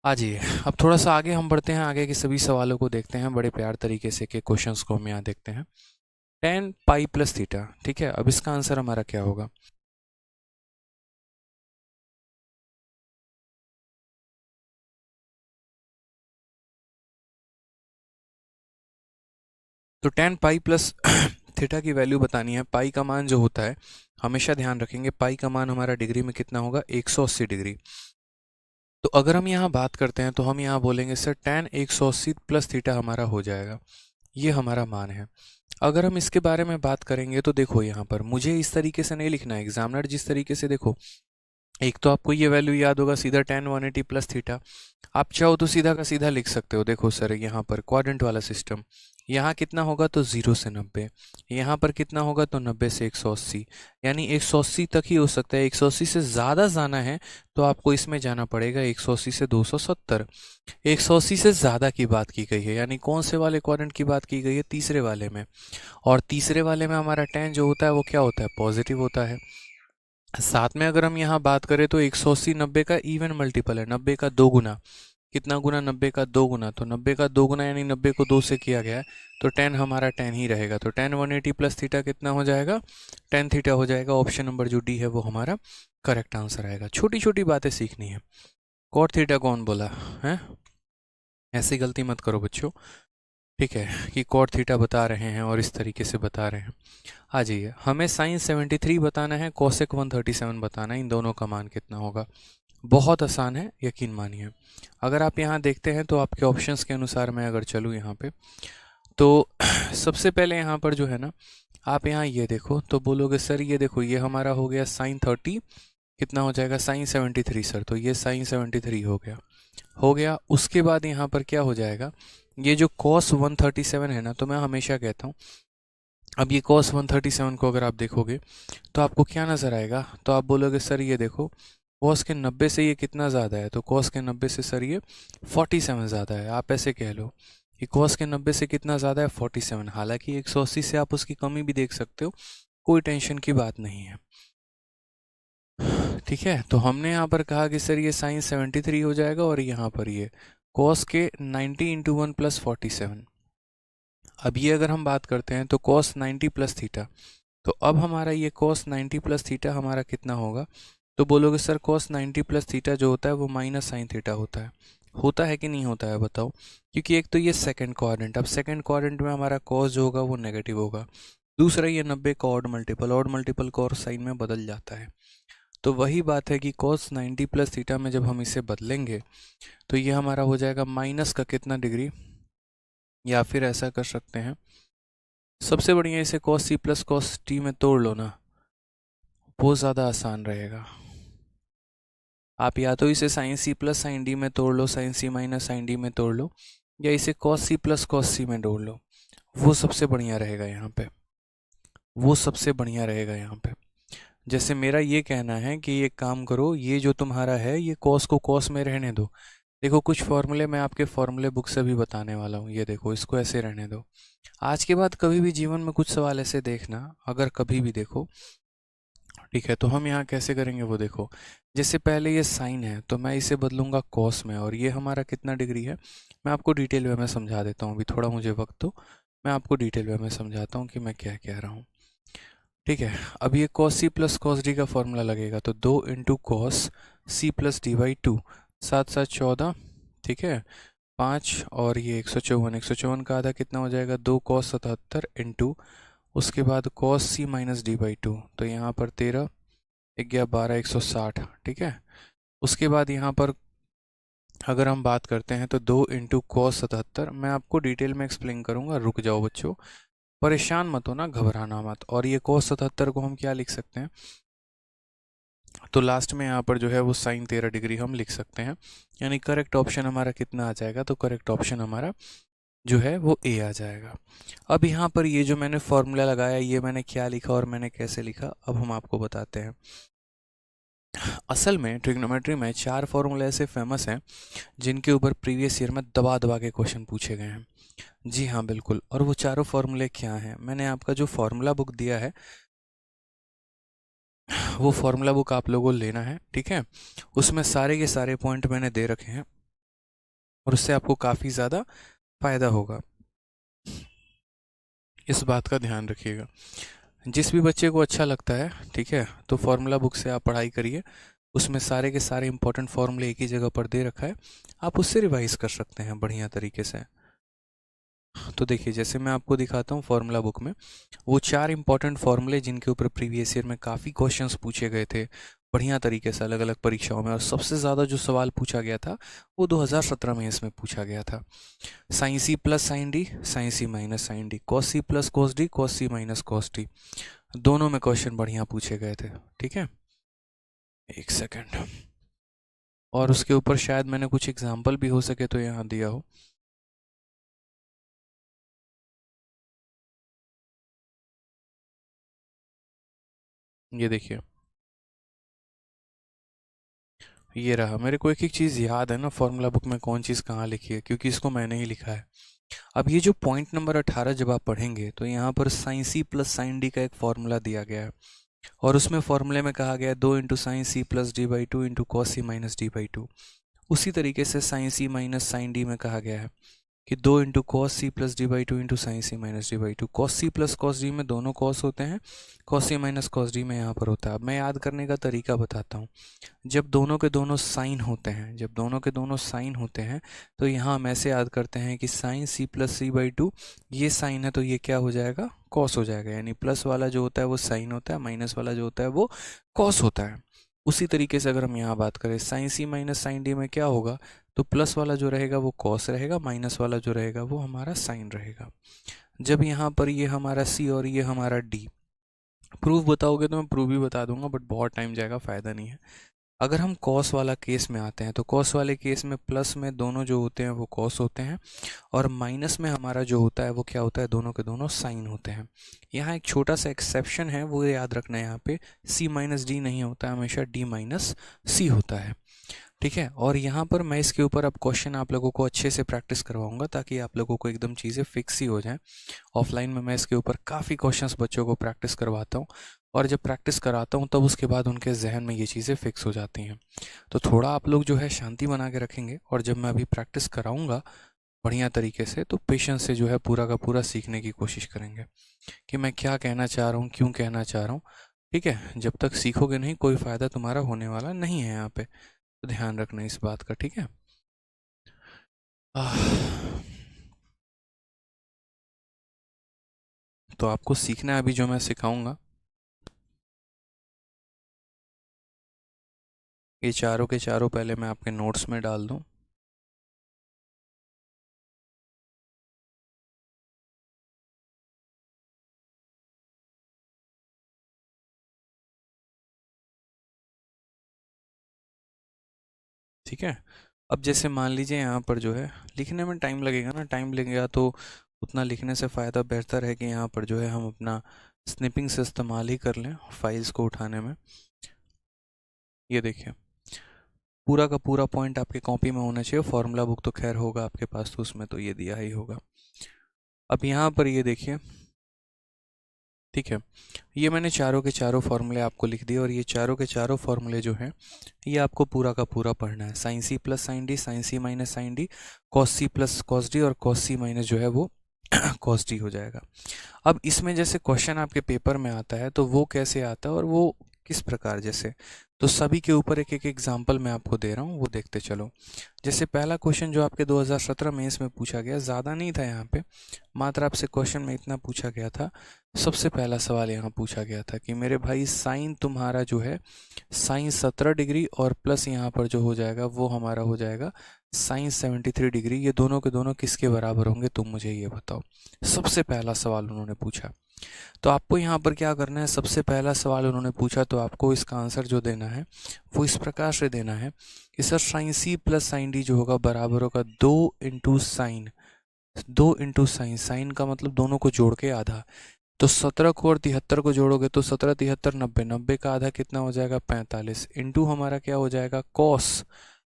आ जाइए, अब थोड़ा सा आगे हम बढ़ते हैं, आगे के सभी सवालों को देखते हैं बड़े प्यार तरीके से के क्वेश्चंस को हम यहाँ देखते हैं। 10 पाई प्लस थीटा, ठीक है, अब इसका आंसर हमारा क्या होगा? तो 10 पाई प्लस थीटा की वैल्यू बतानी है। पाई का मान जो होता है, हमेशा ध्यान रखेंगे, पाई का मान हमारा डिग्री में कितना होगा? 180 डिग्री। तो अगर हम यहाँ बात करते हैं तो हम यहाँ बोलेंगे सर tan 180 प्लस थीटा हमारा हो जाएगा, ये हमारा मान है। अगर हम इसके बारे में बात करेंगे तो देखो यहाँ पर मुझे इस तरीके से नहीं लिखना है, एग्जामिनर जिस तरीके से, देखो एक तो आपको ये वैल्यू याद होगा सीधा tan 180 प्लस थीटा, आप चाहो तो सीधा का सीधा लिख सकते हो। देखो सर यहाँ पर क्वाड्रेंट वाला सिस्टम, यहाँ कितना होगा तो 0 से 90, यहाँ पर कितना होगा तो 90 से 180, यानी 180 तक ही हो सकता है। 180 से ज़्यादा जाना है तो आपको इसमें जाना पड़ेगा 180 से 270। 180 से ज़्यादा की बात की गई है, यानी कौन से वाले क्वाड्रेंट की बात की गई है? तीसरे वाले में। और तीसरे वाले में हमारा tan जो होता है वो क्या होता है? पॉजिटिव होता है। साथ में अगर हम यहाँ बात करें तो 180 90 का इवन मल्टीपल है, 90 का 2 गुना। कितना गुना? 90 का 2 गुना, तो 90 का 2 गुना यानी 90 को 2 से किया गया है, तो tan हमारा tan ही रहेगा। तो tan 180 प्लस थीटा कितना हो जाएगा? tan थीटा हो जाएगा। ऑप्शन नंबर जो डी है वो हमारा करेक्ट आंसर आएगा। छोटी छोटी बातें सीखनी है। cot थीटा कौन बोला है? ऐसी गलती मत करो बच्चों, ठीक है, कि cot थीटा बता रहे हैं और इस तरीके से बता रहे हैं। आ जाइए, हमें sin 73 बताना है, cosec 137 बताना है, इन दोनों का मान कितना होगा? बहुत आसान है, यकीन मानिए। अगर आप यहाँ देखते हैं तो आपके ऑप्शंस के अनुसार मैं अगर चलूँ यहाँ पे तो सबसे पहले यहाँ पर जो है ना, आप यहाँ ये देखो तो बोलोगे सर ये देखो ये हमारा हो गया sin 30, कितना हो जाएगा? sin 73 सर, तो ये sin 73 हो गया। उसके बाद यहाँ पर क्या हो जाएगा? ये जो cos 137 है ना, तो मैं हमेशा कहता हूँ, अब ये cos 137 को अगर आप देखोगे तो आपको क्या नज़र आएगा? तो आप बोलोगे सर ये देखो cos के 90 से ये कितना ज़्यादा है? तो cos के 90 से सर ये 47 ज़्यादा है। आप ऐसे कह लो कि cos के 90 से कितना ज़्यादा है? 47। हालांकि 180 से आप उसकी कमी भी देख सकते हो, कोई टेंशन की बात नहीं है। ठीक है, तो हमने यहाँ पर कहा कि सर ये sin 73 हो जाएगा और यहाँ पर ये cos के 90 इंटू 1 प्लस 47। अब ये अगर हम बात करते हैं तो cos 90 प्लस थीटा, तो अब हमारा ये cos 90 प्लस थीटा हमारा कितना होगा? तो बोलोगे सर cos 90 प्लस थीटा जो होता है वो माइनस साइन थीटा होता है। होता है कि नहीं होता है बताओ? क्योंकि एक तो ये सेकंड क्वाड्रेंट, अब सेकंड क्वाड्रेंट में हमारा कॉस जो होगा वो नेगेटिव होगा। दूसरा ये 90 का ऑड मल्टीपल कॉस साइन में बदल जाता है। तो वही बात है कि cos 90 प्लस थीटा में जब हम इसे बदलेंगे तो ये हमारा हो जाएगा माइनस का कितना डिग्री, या फिर ऐसा कर सकते हैं सबसे बढ़िया इसे cos c plus cos t में तोड़ लो ना, वो ज़्यादा आसान रहेगा। आप या तो इसे sine C plus sine D में तोड़ लो, sine C minus sine D में तोड़ लो, या इसे cos c plus cos c में तोड़ लो, वो सबसे बढ़िया रहेगा यहाँ पे, वो सबसे बढ़िया रहेगा यहाँ पे। जैसे मेरा ये कहना है कि एक काम करो, ये जो तुम्हारा है ये cos को cos में रहने दो। देखो कुछ फॉर्मूले मैं आपके फॉर्मूले बुक से भी बताने वाला हूँ, ये देखो इसको ऐसे रहने दो। आज के बाद कभी भी जीवन में कुछ सवाल ऐसे देखना, अगर कभी भी देखो, ठीक है, तो हम यहाँ कैसे करेंगे वो देखो। जैसे पहले ये साइन है तो मैं इसे बदलूंगा कॉस में, और ये हमारा कितना डिग्री है मैं आपको डिटेल वे में समझा देता हूँ। अभी थोड़ा मुझे वक्त दो, मैं आपको डिटेल वे में समझाता हूँ कि मैं क्या कह रहा हूँ। ठीक है, अब ये cos c plus cos d का फॉर्मूला लगेगा, तो 2 into cos C plus D by 2, 7 7 14, ठीक है, 5 और ये 154, 154 का आधा कितना हो जाएगा, 2 cos 77 इंटू उसके बाद cos c minus D by 2, तो यहाँ पर 13 11 12 160, ठीक है। उसके बाद यहाँ पर अगर हम बात करते हैं तो 2 इंटू cos 77, मैं आपको डिटेल में एक्सप्लेन करूँगा, रुक जाओ बच्चों, परेशान मत हो ना, घबराना मत। और ये cos 77 को हम क्या लिख सकते हैं, तो लास्ट में यहाँ पर जो है वो साइन 13 डिग्री हम लिख सकते हैं, यानी करेक्ट ऑप्शन हमारा कितना आ जाएगा, तो करेक्ट ऑप्शन हमारा जो है वो ए आ जाएगा। अब यहाँ पर ये जो मैंने फॉर्मूला लगाया, ये मैंने क्या लिखा और मैंने कैसे लिखा, अब हम आपको बताते हैं। असल में ट्रिग्नोमेट्री में 4 फॉर्मूले ऐसे फेमस हैं जिनके ऊपर प्रीवियस ईयर में दबा दबा के क्वेश्चन पूछे गए हैं। जी हाँ बिल्कुल, और वो चारों फॉर्मूले क्या हैं, मैंने आपका जो फॉर्मूला बुक दिया है वो फॉर्मूला बुक आप लोगों को लेना है, ठीक है। उसमें सारे के सारे पॉइंट मैंने दे रखे हैं और उससे आपको काफ़ी ज़्यादा फायदा होगा, इस बात का ध्यान रखिएगा। जिस भी बच्चे को अच्छा लगता है, ठीक है, तो फॉर्मूला बुक से आप पढ़ाई करिए, उसमें सारे के सारे इंपॉर्टेंट फॉर्मूले एक ही जगह पर दे रखा है, आप उससे रिवाइज कर सकते हैं बढ़िया तरीके से। तो देखिए जैसे मैं आपको दिखाता हूँ फॉर्मूला बुक में वो 4 इंपॉर्टेंट फॉर्मूले जिनके ऊपर प्रीवियस ईयर में काफ़ी क्वेश्चंस पूछे गए थे बढ़िया तरीके से अलग अलग परीक्षाओं में, और सबसे ज़्यादा जो सवाल पूछा गया था वो 2017 में इसमें पूछा गया था। Sine C plus sine D, sine C minus sine D, cos C plus cos D, cos C minus cos D, दोनों में क्वेश्चन बढ़िया पूछे गए थे, ठीक है। एक सेकेंड, और उसके ऊपर शायद मैंने कुछ एग्जाम्पल भी हो सके तो यहाँ दिया हो। ये देखिए, ये रहा, मेरे को एक एक चीज़ याद है ना फॉर्मूला बुक में कौन चीज़ कहाँ लिखी है, क्योंकि इसको मैंने ही लिखा है। अब ये जो पॉइंट नंबर 18 जब आप पढ़ेंगे तो यहाँ पर sine C plus sine D का एक फॉर्मूला दिया गया है, और उसमें फॉर्मूले में कहा गया है 2 into sine C plus D by 2 into cos C minus D by 2। उसी तरीके से sine C minus sine D में कहा गया है कि 2 into cos C plus D by 2 into sine C minus D by 2। Cos C plus cos D में दोनों कॉस होते हैं, cos C minus cos D में यहाँ पर होता है। अब मैं याद करने का तरीका बताता हूँ। जब दोनों के दोनों साइन होते हैं, जब दोनों के दोनों साइन होते हैं तो यहाँ हम ऐसे याद करते हैं कि sine C plus C by 2, ये साइन है तो ये क्या हो जाएगा, कॉस हो जाएगा, यानी प्लस वाला जो होता है वो साइन होता है, माइनस वाला जो होता है वो कॉस होता है। उसी तरीके से अगर हम यहाँ बात करें sign C minus sine D में क्या होगा, तो प्लस वाला जो रहेगा वो कॉस रहेगा, माइनस वाला जो रहेगा वो हमारा साइन रहेगा। जब यहाँ पर ये हमारा सी और ये हमारा डी, प्रूफ बताओगे तो मैं प्रूफ भी बता दूंगा बट बहुत टाइम जाएगा, फ़ायदा नहीं है। अगर हम कॉस वाला केस में आते हैं तो कॉस वाले केस में प्लस में दोनों जो होते हैं वो कॉस होते हैं, और माइनस में हमारा जो होता है वो क्या होता है, दोनों के दोनों साइन होते हैं। यहाँ एक छोटा सा एक्सेप्शन है, वो याद रखना है, यहाँ पे सी माइनस डी नहीं होता है, हमेशा डी माइनस सी होता है, ठीक है। और यहाँ पर मैं इसके ऊपर अब क्वेश्चन आप लोगों को अच्छे से प्रैक्टिस करवाऊंगा ताकि आप लोगों को एकदम चीज़ें फिक्स ही हो जाएं। ऑफलाइन में मैं इसके ऊपर काफ़ी क्वेश्चंस बच्चों को प्रैक्टिस करवाता हूँ, और जब प्रैक्टिस कराता हूँ तब उसके बाद उनके जहन में ये चीज़ें फिक्स हो जाती हैं। तो थोड़ा आप लोग जो है शांति बना के रखेंगे, और जब मैं अभी प्रैक्टिस कराऊँगा बढ़िया तरीके से तो पेशेंस से जो है पूरा का पूरा सीखने की कोशिश करेंगे कि मैं क्या कहना चाह रहा हूँ, क्यों कहना चाह रहा हूँ, ठीक है। जब तक सीखोगे नहीं कोई फ़ायदा तुम्हारा होने वाला नहीं है यहाँ पे, तो ध्यान रखना इस बात का, ठीक है। आह, तो आपको सीखना है अभी जो मैं सिखाऊंगा। ये चारों के चारों पहले मैं आपके नोट्स में डाल दूं। ठीक है। अब जैसे मान लीजिए यहाँ पर जो है लिखने में टाइम लगेगा ना, टाइम लगेगा तो उतना लिखने से फ़ायदा बेहतर है कि यहाँ पर जो है हम अपना स्निपिंग से इस्तेमाल ही कर लें फाइल्स को उठाने में। ये देखिए, पूरा का पूरा पॉइंट आपके कॉपी में होना चाहिए। फॉर्मूला बुक तो खैर होगा आपके पास, तो उसमें तो ये दिया ही होगा। अब यहाँ पर ये देखिए, ठीक है, ये मैंने चारों के चारों फॉर्मूले आपको लिख दिए और ये चारों के चारों फॉर्मूले जो हैं ये आपको पूरा का पूरा पढ़ना है। Sine C plus sine D, sine C minus sine D, cos C plus cos D और कॉस सी माइनस जो है वो कॉस डी हो जाएगा। अब इसमें जैसे क्वेश्चन आपके पेपर में आता है तो वो कैसे आता है और वो किस प्रकार, जैसे तो सभी के ऊपर एक एक एग्जाम्पल मैं आपको दे रहा हूँ, वो देखते चलो। जैसे पहला क्वेश्चन जो आपके 2017 में इसमें पूछा गया, ज़्यादा नहीं था यहाँ पे, मात्र आपसे क्वेश्चन में इतना पूछा गया था। सबसे पहला सवाल यहाँ पूछा गया था कि मेरे भाई साइन तुम्हारा जो है साइन 17 डिग्री और प्लस यहाँ पर जो हो जाएगा वो हमारा हो जाएगा साइन 73 डिग्री, ये दोनों के दोनों किसके बराबर होंगे तुम मुझे ये बताओ। सबसे पहला सवाल उन्होंने पूछा। तो आपको यहाँ पर क्या करना है, सबसे पहला सवाल उन्होंने पूछा तो आपको इसका आंसर जो देना है वो इस प्रकार से देना है कि sir sine C plus sine D जो होगा बराबर होगा 2 into sine, 2 into sine, sine का मतलब दोनों को जोड़ के आधा। तो 17 को और 73 को जोड़ोगे तो 17 73 90, 90 का आधा कितना हो जाएगा 45, इंटू हमारा क्या हो जाएगा कॉस,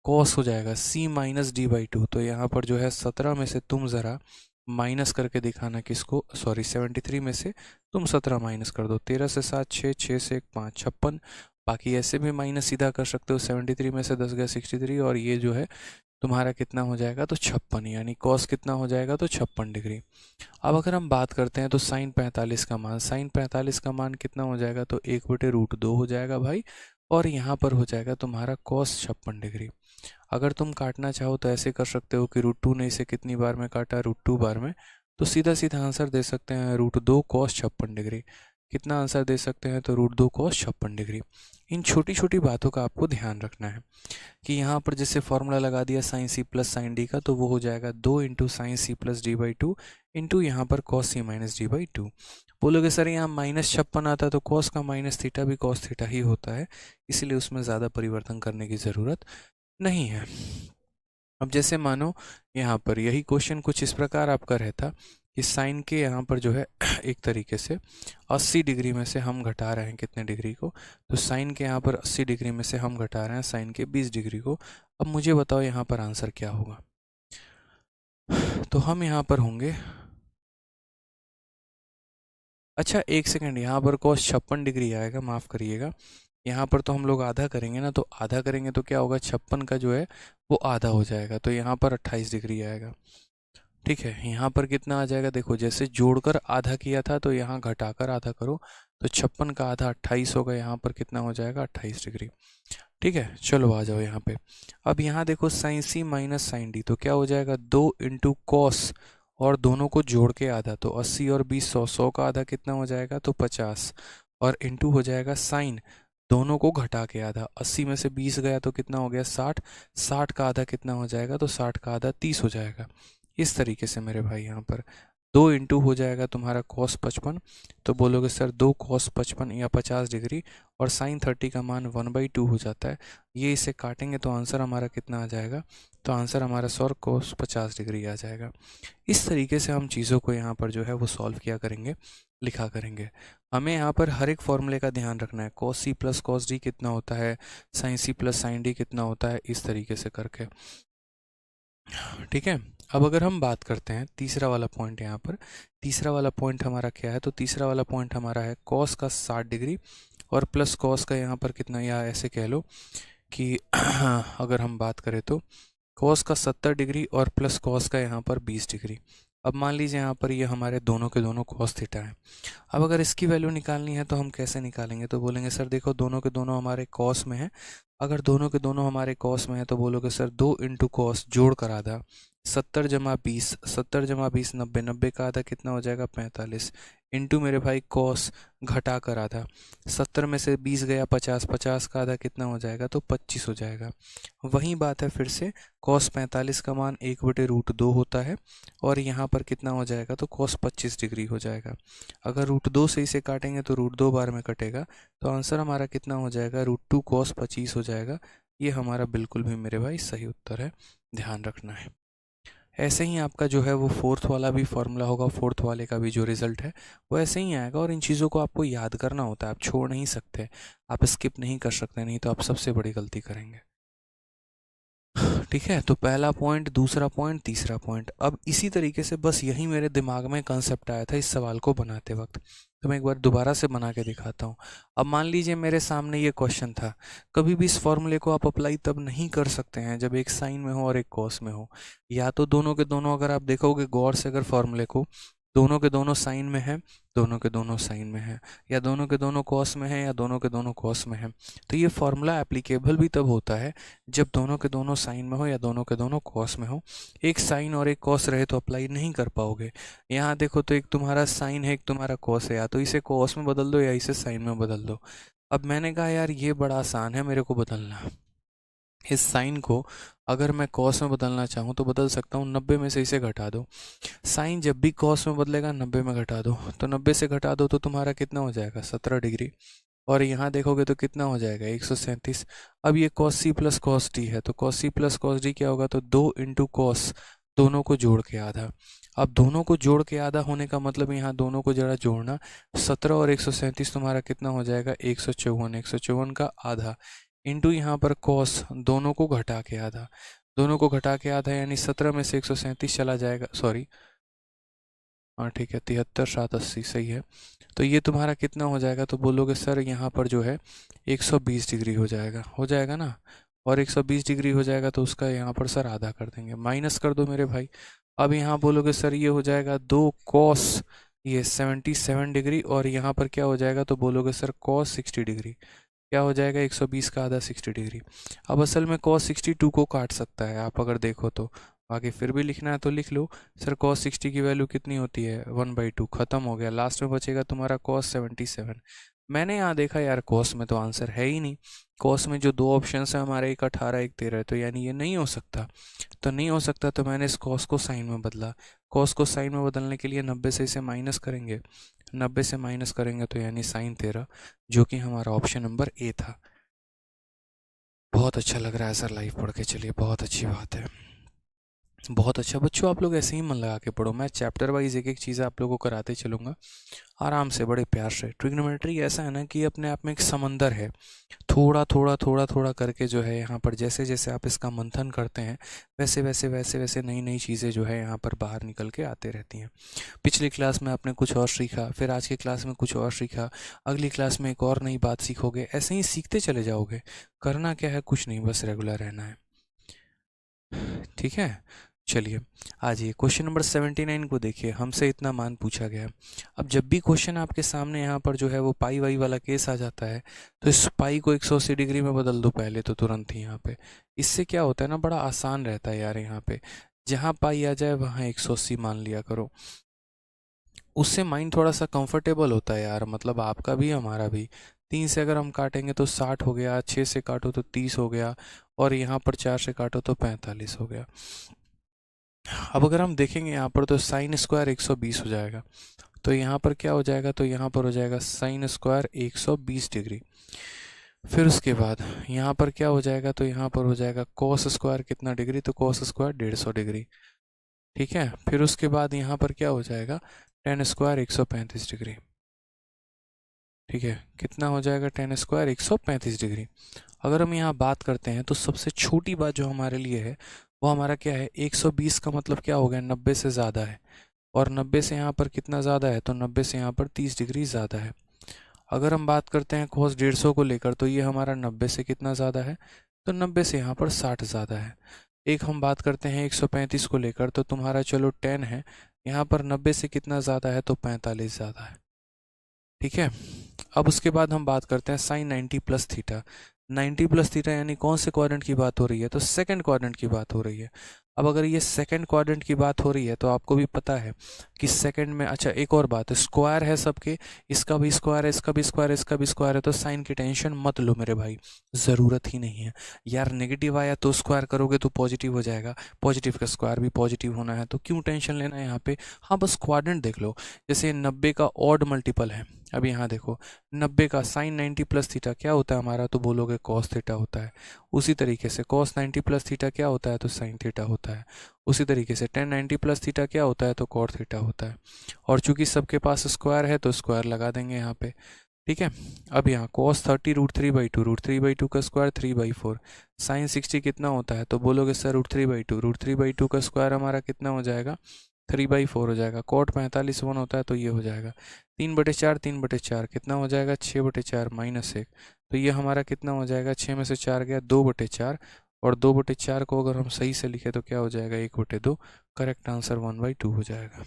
कॉस हो जाएगा c minus D by to. तो यहाँ पर जो है 17 में से तुम ज़रा माइनस करके दिखाना किसको, सॉरी 73 में से तुम 17 माइनस कर दो। 13 से 7 6, 6 से 1 5, 56। बाकी ऐसे भी माइनस सीधा कर सकते हो, 73 में से 10 गया 63 और ये जो है तुम्हारा कितना हो जाएगा तो 56, यानी कॉस कितना हो जाएगा तो 56 डिग्री। अब अगर हम बात करते हैं तो साइन 45 का मान, साइन 45 का मान कितना हो जाएगा तो 1/√2 हो जाएगा भाई, और यहाँ पर हो जाएगा तुम्हारा कॉस 56 डिग्री। अगर तुम काटना चाहो तो ऐसे कर सकते हो कि √2 ने इसे कितनी बार में काटा, √2 बार में, तो सीधा सीधा आंसर दे सकते हैं √2 कॉस 56 डिग्री। कितना आंसर दे सकते हैं तो √2 कॉस 56 डिग्री। इन छोटी छोटी बातों का आपको ध्यान रखना है कि यहाँ पर जैसे फॉर्मूला लगा दिया sine C plus sine D का, तो वो हो जाएगा 2 into sine C plus D by two into यहाँ पर cos C minus D by two. बोलोगे सर यहाँ -56 आता है तो कॉस का माइनस थीटा भी कॉस थीटा ही होता है, इसलिए उसमें ज़्यादा परिवर्तन करने की ज़रूरत नहीं है। अब जैसे मानो यहाँ पर यही क्वेश्चन कुछ इस प्रकार आपका रहता कि साइन के यहाँ पर जो है एक तरीके से 80 डिग्री में से हम घटा रहे हैं कितने डिग्री को, तो साइन के यहाँ पर 80 डिग्री में से हम घटा रहे हैं साइन के 20 डिग्री को। अब मुझे बताओ यहाँ पर आंसर क्या होगा। तो हम यहाँ पर होंगे, अच्छा एक सेकंड, यहाँ पर कॉस 56 डिग्री आएगा, माफ़ करिएगा। यहाँ पर तो हम लोग आधा करेंगे ना, तो आधा करेंगे तो क्या होगा 56 का जो है वो आधा हो जाएगा, तो यहाँ पर 28 डिग्री आएगा। ठीक है, यहाँ पर कितना आ जाएगा, देखो जैसे जोड़कर आधा किया था तो यहाँ घटाकर आधा करो, तो 56 का आधा 28 होगा, यहाँ पर कितना हो जाएगा 28 डिग्री। ठीक है, चलो आ जाओ यहाँ पे। अब यहाँ देखो sign C minus sine D, तो क्या हो जाएगा 2 इंटू कॉस और दोनों को जोड़ के आधा, तो 80 और 20 100, 100 का आधा कितना हो जाएगा तो 50, और इंटू हो जाएगा साइन, दोनों को घटा के आधा, 80 में से 20 गया तो कितना हो गया 60, 60 का आधा कितना हो जाएगा तो 60 का आधा 30 हो जाएगा। इस तरीके से मेरे भाई यहाँ पर 2 इंटू हो जाएगा तुम्हारा कॉस 55, तो बोलोगे सर 2 कॉस 55 या 50 डिग्री, और साइन 30 का मान 1/2 हो जाता है। ये इसे काटेंगे तो आंसर हमारा कितना आ जाएगा, तो आंसर हमारा 100 कॉस 50 डिग्री आ जाएगा। इस तरीके से हम चीज़ों को यहाँ पर जो है वो सॉल्व किया करेंगे, लिखा करेंगे। हमें यहाँ पर हर एक फॉर्मूले का ध्यान रखना है, cos C plus cos D कितना होता है, sine C plus sine D कितना होता है, इस तरीके से करके। ठीक है, अब अगर हम बात करते हैं तीसरा वाला पॉइंट, यहाँ पर तीसरा वाला पॉइंट हमारा क्या है, तो तीसरा वाला पॉइंट हमारा है कॉस का 60 डिग्री और प्लस कॉस का यहाँ पर कितना, या ऐसे कह लो कि अगर हम बात करें तो कॉस का 70 डिग्री और प्लस कॉस का यहाँ पर 20 डिग्री। अब मान लीजिए यहाँ पर ये हमारे दोनों के दोनों कॉस थीटा है। अब अगर इसकी वैल्यू निकालनी है तो हम कैसे निकालेंगे, तो बोलेंगे सर देखो दोनों के दोनों हमारे कॉस में है, अगर दोनों के दोनों हमारे कॉस में है तो बोलोगे सर 2 इंटू कॉस जोड़ कर आधा, 70 जमा 20, 70 जमा 20 90, 90 का आधा कितना हो जाएगा 45, इंटू मेरे भाई कॉस घटा कर आधा, 70 में से 20 गया 50, 50 का आधा कितना हो जाएगा तो 25 हो जाएगा। वही बात है फिर से, कॉस 45 का मान 1/√2 होता है और यहाँ पर कितना हो जाएगा तो कॉस 25 डिग्री हो जाएगा। अगर √2 से इसे काटेंगे तो √2 बार में कटेगा, तो आंसर हमारा कितना हो जाएगा √2 कॉस 25 हो जाएगा। ये हमारा बिल्कुल भी मेरे भाई सही उत्तर है, ध्यान रखना है। ऐसे ही आपका जो है वो फोर्थ वाला भी फॉर्मूला होगा, फोर्थ वाले का भी जो रिजल्ट है वो ऐसे ही आएगा, और इन चीज़ों को आपको याद करना होता है, आप छोड़ नहीं सकते, आप स्किप नहीं कर सकते, नहीं तो आप सबसे बड़ी गलती करेंगे। ठीक है, तो पहला पॉइंट, दूसरा पॉइंट, तीसरा पॉइंट। अब इसी तरीके से बस यही मेरे दिमाग में कंसेप्ट आया था इस सवाल को बनाते वक्त, तो मैं एक बार दोबारा से बना के दिखाता हूँ। अब मान लीजिए मेरे सामने ये क्वेश्चन था, कभी भी इस फॉर्मूले को आप अप्लाई तब नहीं कर सकते हैं जब एक साइन में हो और एक कॉस में हो, या तो दोनों के दोनों, अगर आप देखोगे गौर से अगर फॉर्मूले को, दोनों के दोनों साइन में है, दोनों के दोनों साइन में है, या दोनों के दोनों कॉस में है, या दोनों के दोनों कॉस में है। तो ये फॉर्मूला एप्लीकेबल भी तब होता है जब दोनों के दोनों साइन में हो या दोनों के दोनों कॉस में हो। एक साइन और एक कॉस रहे तो अप्लाई नहीं कर पाओगे। यहाँ देखो तो एक तुम्हारा साइन है, एक तुम्हारा कॉस है, या तो इसे कॉस में बदल दो या इसे साइन में बदल दो। अब मैंने कहा यार ये बड़ा आसान है मेरे को बदलना, इस साइन को अगर मैं कॉस में बदलना चाहूँ तो बदल सकता हूँ, 90 में से इसे घटा दो। साइन जब भी कॉस में बदलेगा 90 में घटा दो, तो 90 से घटा दो तो तुम्हारा कितना हो जाएगा 17 डिग्री, और यहाँ देखोगे तो कितना हो जाएगा 137। अब ये cos c plus cos D है, तो cos c plus cos D क्या होगा तो 2 इंटू कॉस, दोनों को जोड़ के आधा। अब दोनों को जोड़ के आधा होने का मतलब यहाँ दोनों को जरा जोड़ना, 17 और 137 तुम्हारा कितना हो जाएगा 154, 154 का आधा इंटू यहाँ पर कॉस, दोनों को घटा के आधा, दोनों को घटा के आधा यानी 17 में से 137 चला जाएगा, सॉरी हाँ ठीक है 73 7 80 सही है। तो ये तुम्हारा कितना हो जाएगा तो बोलोगे सर यहाँ पर जो है 120 डिग्री हो जाएगा ना, और 120 डिग्री हो जाएगा तो उसका यहाँ पर सर आधा कर देंगे, माइनस कर दो मेरे भाई। अब यहाँ बोलोगे सर ये हो जाएगा 2 कॉस ये 77 डिग्री, और यहाँ पर क्या हो जाएगा तो बोलोगे सर कॉस 60 डिग्री, क्या हो जाएगा 120 का आधा 60 डिग्री। अब असल में कॉस 62 को काट सकता है आप अगर देखो तो, आगे फिर भी लिखना है तो लिख लो। सर कॉस 60 की वैल्यू कितनी होती है 1/2, खत्म हो गया, लास्ट में बचेगा तुम्हारा कॉस 77। मैंने यहाँ देखा यार कॉस में तो आंसर है ही नहीं, कॉस में जो दो ऑप्शंस है हमारे एक 18 एक 13, तो यानी ये नहीं हो सकता। तो नहीं हो सकता तो मैंने इस कॉस को साइन में बदला, कॉस को साइन में बदलने के लिए 90 से इसे माइनस करेंगे, 90 से माइनस करेंगे तो यानी साइन 13, जो कि हमारा ऑप्शन नंबर ए था। बहुत अच्छा लग रहा है सर लाइव पढ़ के, चलिए बहुत अच्छी बात है, बहुत अच्छा। बच्चों आप लोग ऐसे ही मन लगा के पढ़ो, मैं चैप्टर वाइज एक एक चीज़ आप लोगों को कराते चलूँगा आराम से बड़े प्यार से। ट्रिग्नोमेट्री ऐसा है ना कि अपने आप में एक समंदर है, थोड़ा थोड़ा थोड़ा थोड़ा करके जो है यहाँ पर जैसे जैसे आप इसका मंथन करते हैं वैसे वैसे वैसे वैसे नई नई चीज़ें जो है यहाँ पर बाहर निकल के आते रहती हैं। पिछली क्लास में आपने कुछ और सीखा, फिर आज की क्लास में कुछ और सीखा, अगली क्लास में एक और नई बात सीखोगे, ऐसे ही सीखते चले जाओगे। करना क्या है, कुछ नहीं, बस रेगुलर रहना है, ठीक है। चलिए आइए क्वेश्चन नंबर 79 को देखिए, हमसे इतना मान पूछा गया। अब जब भी क्वेश्चन आपके सामने यहाँ पर जो है वो पाई वाई वाला केस आ जाता है तो इस पाई को 180 डिग्री में बदल दो पहले तो तुरंत ही यहाँ पे, इससे क्या होता है ना बड़ा आसान रहता है यार, यहाँ पे जहाँ पाई आ जाए वहाँ 180 मान लिया करो, उससे माइंड थोड़ा सा कंफर्टेबल होता है यार, मतलब आपका भी हमारा भी। 3 से अगर हम काटेंगे तो 60 हो गया, 6 से काटो तो 30 हो गया, और यहाँ पर 4 से काटो तो 45 हो गया। अब अगर हम देखेंगे यहाँ पर तो साइन स्क्वायर 120 हो जाएगा, तो यहाँ पर क्या हो जाएगा तो यहाँ पर हो जाएगा साइन स्क्वायर 120 डिग्री। फिर उसके बाद यहाँ पर क्या हो जाएगा तो यहाँ पर हो जाएगा कॉस स्क्वायर कितना डिग्री, तो कॉस स्क्वायर 150 डिग्री, ठीक है। फिर उसके बाद यहाँ पर क्या हो जाएगा टेन स्क्वायर 135 डिग्री, ठीक है, कितना हो जाएगा टेन स्क्वायर 135 डिग्री। अगर हम यहाँ बात करते हैं तो सबसे छोटी बात जो हमारे लिए है वो हमारा क्या है 120 का मतलब क्या हो गया 90 से ज़्यादा है, और 90 से यहाँ पर कितना ज़्यादा है तो 90 से यहाँ पर 30 डिग्री ज़्यादा है। अगर हम बात करते हैं cos 150 को लेकर तो ये हमारा 90 से कितना ज़्यादा है तो 90 से यहाँ पर 60 ज़्यादा है। एक हम बात करते हैं 135 को लेकर तो तुम्हारा चलो 10 है, यहाँ पर 90 से कितना ज़्यादा है तो 45 ज़्यादा है, ठीक है। अब उसके बाद हम बात करते हैं sine 90 plus theta, 90 plus theta यानी कौन से क्वाड्रेंट की बात हो रही है तो सेकंड क्वाड्रेंट की बात हो रही है। अब अगर ये सेकंड क्वाड्रेंट की बात हो रही है तो आपको भी पता है कि सेकंड में, अच्छा एक और बात है, स्क्वायर है सबके, इसका भी स्क्वायर है, इसका भी स्क्वायर है, इसका भी स्क्वायर है, तो साइन की टेंशन मत लो मेरे भाई, ज़रूरत ही नहीं है यार। नेगेटिव आया तो स्क्वायर करोगे तो पॉजिटिव हो जाएगा, पॉजिटिव का स्क्वायर भी पॉजिटिव होना है, तो क्यों टेंशन लेना है यहाँ पे। हाँ बस क्वाड्रेंट देख लो, जैसे 90 का ऑड मल्टीपल है, अब यहाँ देखो 90 का साइन 90 प्लस थीटा क्या होता है हमारा, तो बोलोगे कॉस थीटा होता है। उसी तरीके से कॉस 90 प्लस थीटा क्या होता है, तो साइन थीटा होता है। उसी तरीके से टेन 90 प्लस थीटा क्या होता है, तो कॉट थीटा होता है। और चूंकि सबके पास स्क्वायर है तो स्क्वायर लगा देंगे यहाँ पे, ठीक है। अब यहाँ cos 30 √3/2, √3/2 का स्क्वायर 3/4, साइन 60 कितना होता है, तो बोलोगे सर √3/2, √3/2 का स्क्वायर हमारा कितना हो जाएगा, 3/4 हो जाएगा। कॉट 45 1 होता है तो ये हो जाएगा 3/4, 3/4 कितना हो जाएगा, 6/4 -1, तो ये हमारा कितना हो जाएगा, 6 में से 4 गया 2/4, और 2/4 को अगर हम सही से लिखे तो क्या हो जाएगा, 1/2, करेक्ट आंसर 1/2 हो जाएगा।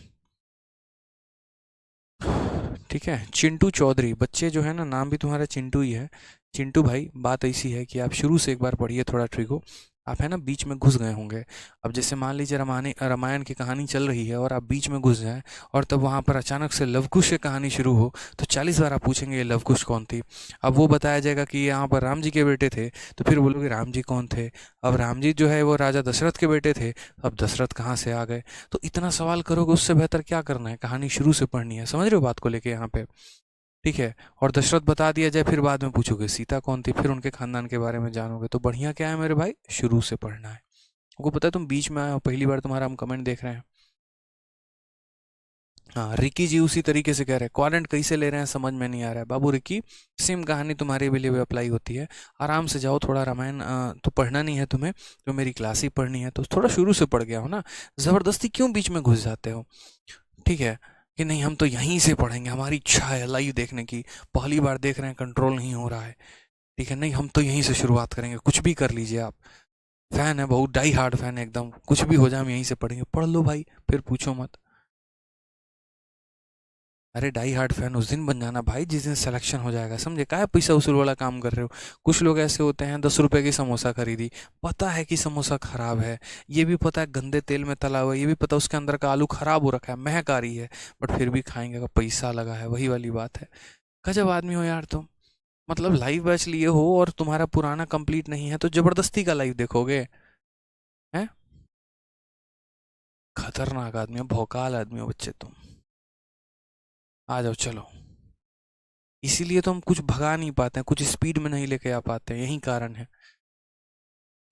ठीक है। चिंटू चौधरी, बच्चे जो है ना, नाम भी तुम्हारा चिंटू ही है। चिंटू भाई बात ऐसी है कि आप शुरू से एक बार पढ़िए थोड़ा ट्रिको, आप है ना बीच में घुस गए होंगे। अब जैसे मान लीजिए रामायण रामायण की कहानी चल रही है और आप बीच में घुस जाएं, और तब वहाँ पर अचानक से लवकुश की कहानी शुरू हो, तो 40 बार आप पूछेंगे ये लवकुश कौन थी। अब वो बताया जाएगा कि यहाँ पर राम जी के बेटे थे, तो फिर बोलोगे राम जी कौन थे। अब राम जी जो है वो राजा दशरथ के बेटे थे, अब दशरथ कहाँ से आ गए। तो इतना सवाल करोगे, उससे बेहतर क्या करना है, कहानी शुरू से पढ़नी है। समझ रहे हो बात को लेके यहाँ पे, ठीक है। और दशरथ बता दिया जाए, फिर बाद में पूछोगे सीता कौन थी, फिर उनके खानदान के बारे में जानोगे। तो बढ़िया क्या है मेरे भाई, शुरू से पढ़ना है। आपको पता है तुम बीच में आए हो, पहली बार तुम्हारा हम कमेंट देख रहे हैं। हाँ रिकी जी उसी तरीके से कह रहे हैं, क्वाड्रेंट कैसे ले रहे हैं समझ में नहीं आ रहा है बाबू रिकी। सेम कहानी तुम्हारे भी लिए अप्लाई होती है। आराम से जाओ, थोड़ा रामायण तो पढ़ना नहीं है तुम्हें, तो मेरी क्लास ही पढ़नी है, तो थोड़ा शुरू से पढ़ गया हो ना, ज़बरदस्ती क्यों बीच में घुस जाते हो। ठीक है, कि नहीं हम तो यहीं से पढ़ेंगे, हमारी इच्छा है लाइव देखने की, पहली बार देख रहे हैं कंट्रोल नहीं हो रहा है। ठीक है, नहीं हम तो यहीं से शुरुआत करेंगे, कुछ भी कर लीजिए आप। फैन है, बहुत डाई हार्ड फैन है एकदम, कुछ भी हो जाए हम यहीं से पढ़ेंगे। पढ़ लो भाई, फिर पूछो मत। अरे डाई हार्ड फैन उस दिन बन जाना भाई जिस दिन सिलेक्शन हो जाएगा, समझे, क्या पैसा वसूल वाला काम कर रहे हो। कुछ लोग ऐसे होते हैं, 10 रुपए की समोसा खरीदी, पता है कि समोसा खराब है, ये भी पता है गंदे तेल में तला हुआ है, ये भी पता उसके अंदर का आलू खराब हो रखा है, महक आ रही है, बट फिर भी खाएंगे, अगर पैसा लगा है। वही वाली बात है। गजब आदमी हो यार तुम। मतलब लाइव बैच लिए हो और तुम्हारा पुराना कंप्लीट नहीं है तो जबरदस्ती का लाइव देखोगे, हैं। खतरनाक आदमी हो, भौकाल आदमी हो बच्चे तुम। आ जाओ चलो। इसीलिए तो हम कुछ भगा नहीं पाते हैं, कुछ स्पीड में नहीं लेके आ पाते हैं, यही कारण है।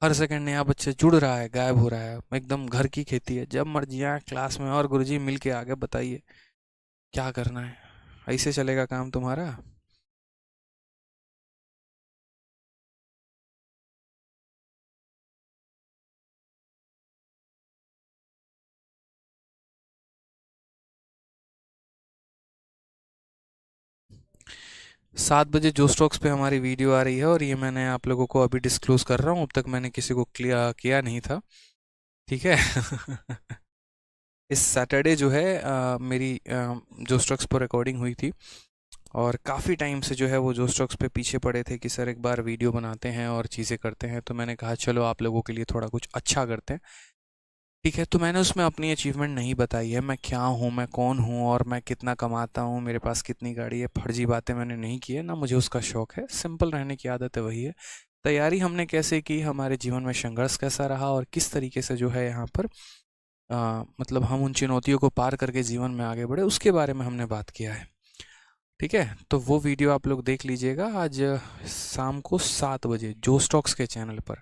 हर सेकंड नया बच्चा जुड़ रहा है, गायब हो रहा है, एकदम घर की खेती है, जब मर्जी आए क्लास में, और गुरुजी मिल के आगे बताइए क्या करना है। ऐसे चलेगा काम तुम्हारा।7 बजे जो स्टॉक्स पे हमारी वीडियो आ रही है, और ये मैंने आप लोगों को अभी डिस्क्लोज कर रहा हूँ, अब तक मैंने किसी को क्लियर किया नहीं था। ठीक है। इस सैटरडे जो है मेरी जो स्ट्रक्स पर रिकॉर्डिंग हुई थी, और काफ़ी टाइम से जो है वो जो स्ट्रक्स पे पीछे पड़े थे कि सर एक बार वीडियो बनाते हैं और चीज़ें करते हैं, तो मैंने कहा चलो आप लोगों के लिए थोड़ा कुछ अच्छा करते हैं। ठीक है, तो मैंने उसमें अपनी अचीवमेंट नहीं बताई है, मैं क्या हूँ, मैं कौन हूँ, और मैं कितना कमाता हूँ, मेरे पास कितनी गाड़ी है, फर्जी बातें मैंने नहीं की है ना, मुझे उसका शौक है, सिंपल रहने की आदत है, वही है। तैयारी हमने कैसे की, हमारे जीवन में संघर्ष कैसा रहा, और किस तरीके से जो है यहाँ पर मतलब हम उन चुनौतियों को पार करके जीवन में आगे बढ़े, उसके बारे में हमने बात किया है। ठीक है, तो वो वीडियो आप लोग देख लीजिएगा आज शाम को 7 बजे जो स्टॉक्स के चैनल पर।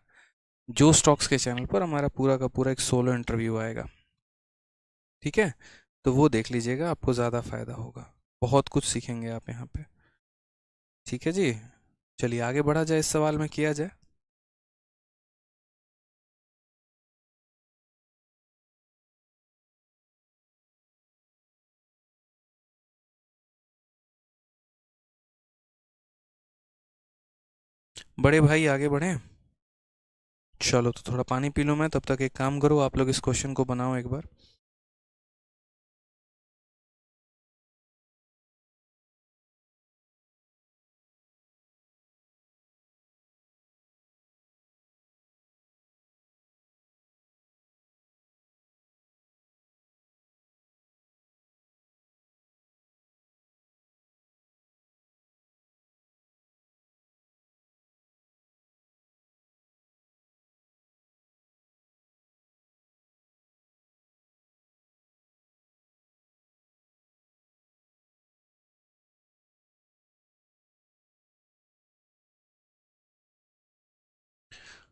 जो स्टॉक्स के चैनल पर हमारा पूरा का पूरा एक सोलो इंटरव्यू आएगा। ठीक है, तो वो देख लीजिएगा, आपको ज़्यादा फायदा होगा, बहुत कुछ सीखेंगे आप यहाँ पे। ठीक है जी, चलिए आगे बढ़ा जाए, इस सवाल में किया जाए। बड़े भाई आगे बढ़ें। चलो तो थोड़ा पानी पी लूँ मैं, तब तक एक काम करो, आप लोग इस क्वेश्चन को बनाओ एक बार।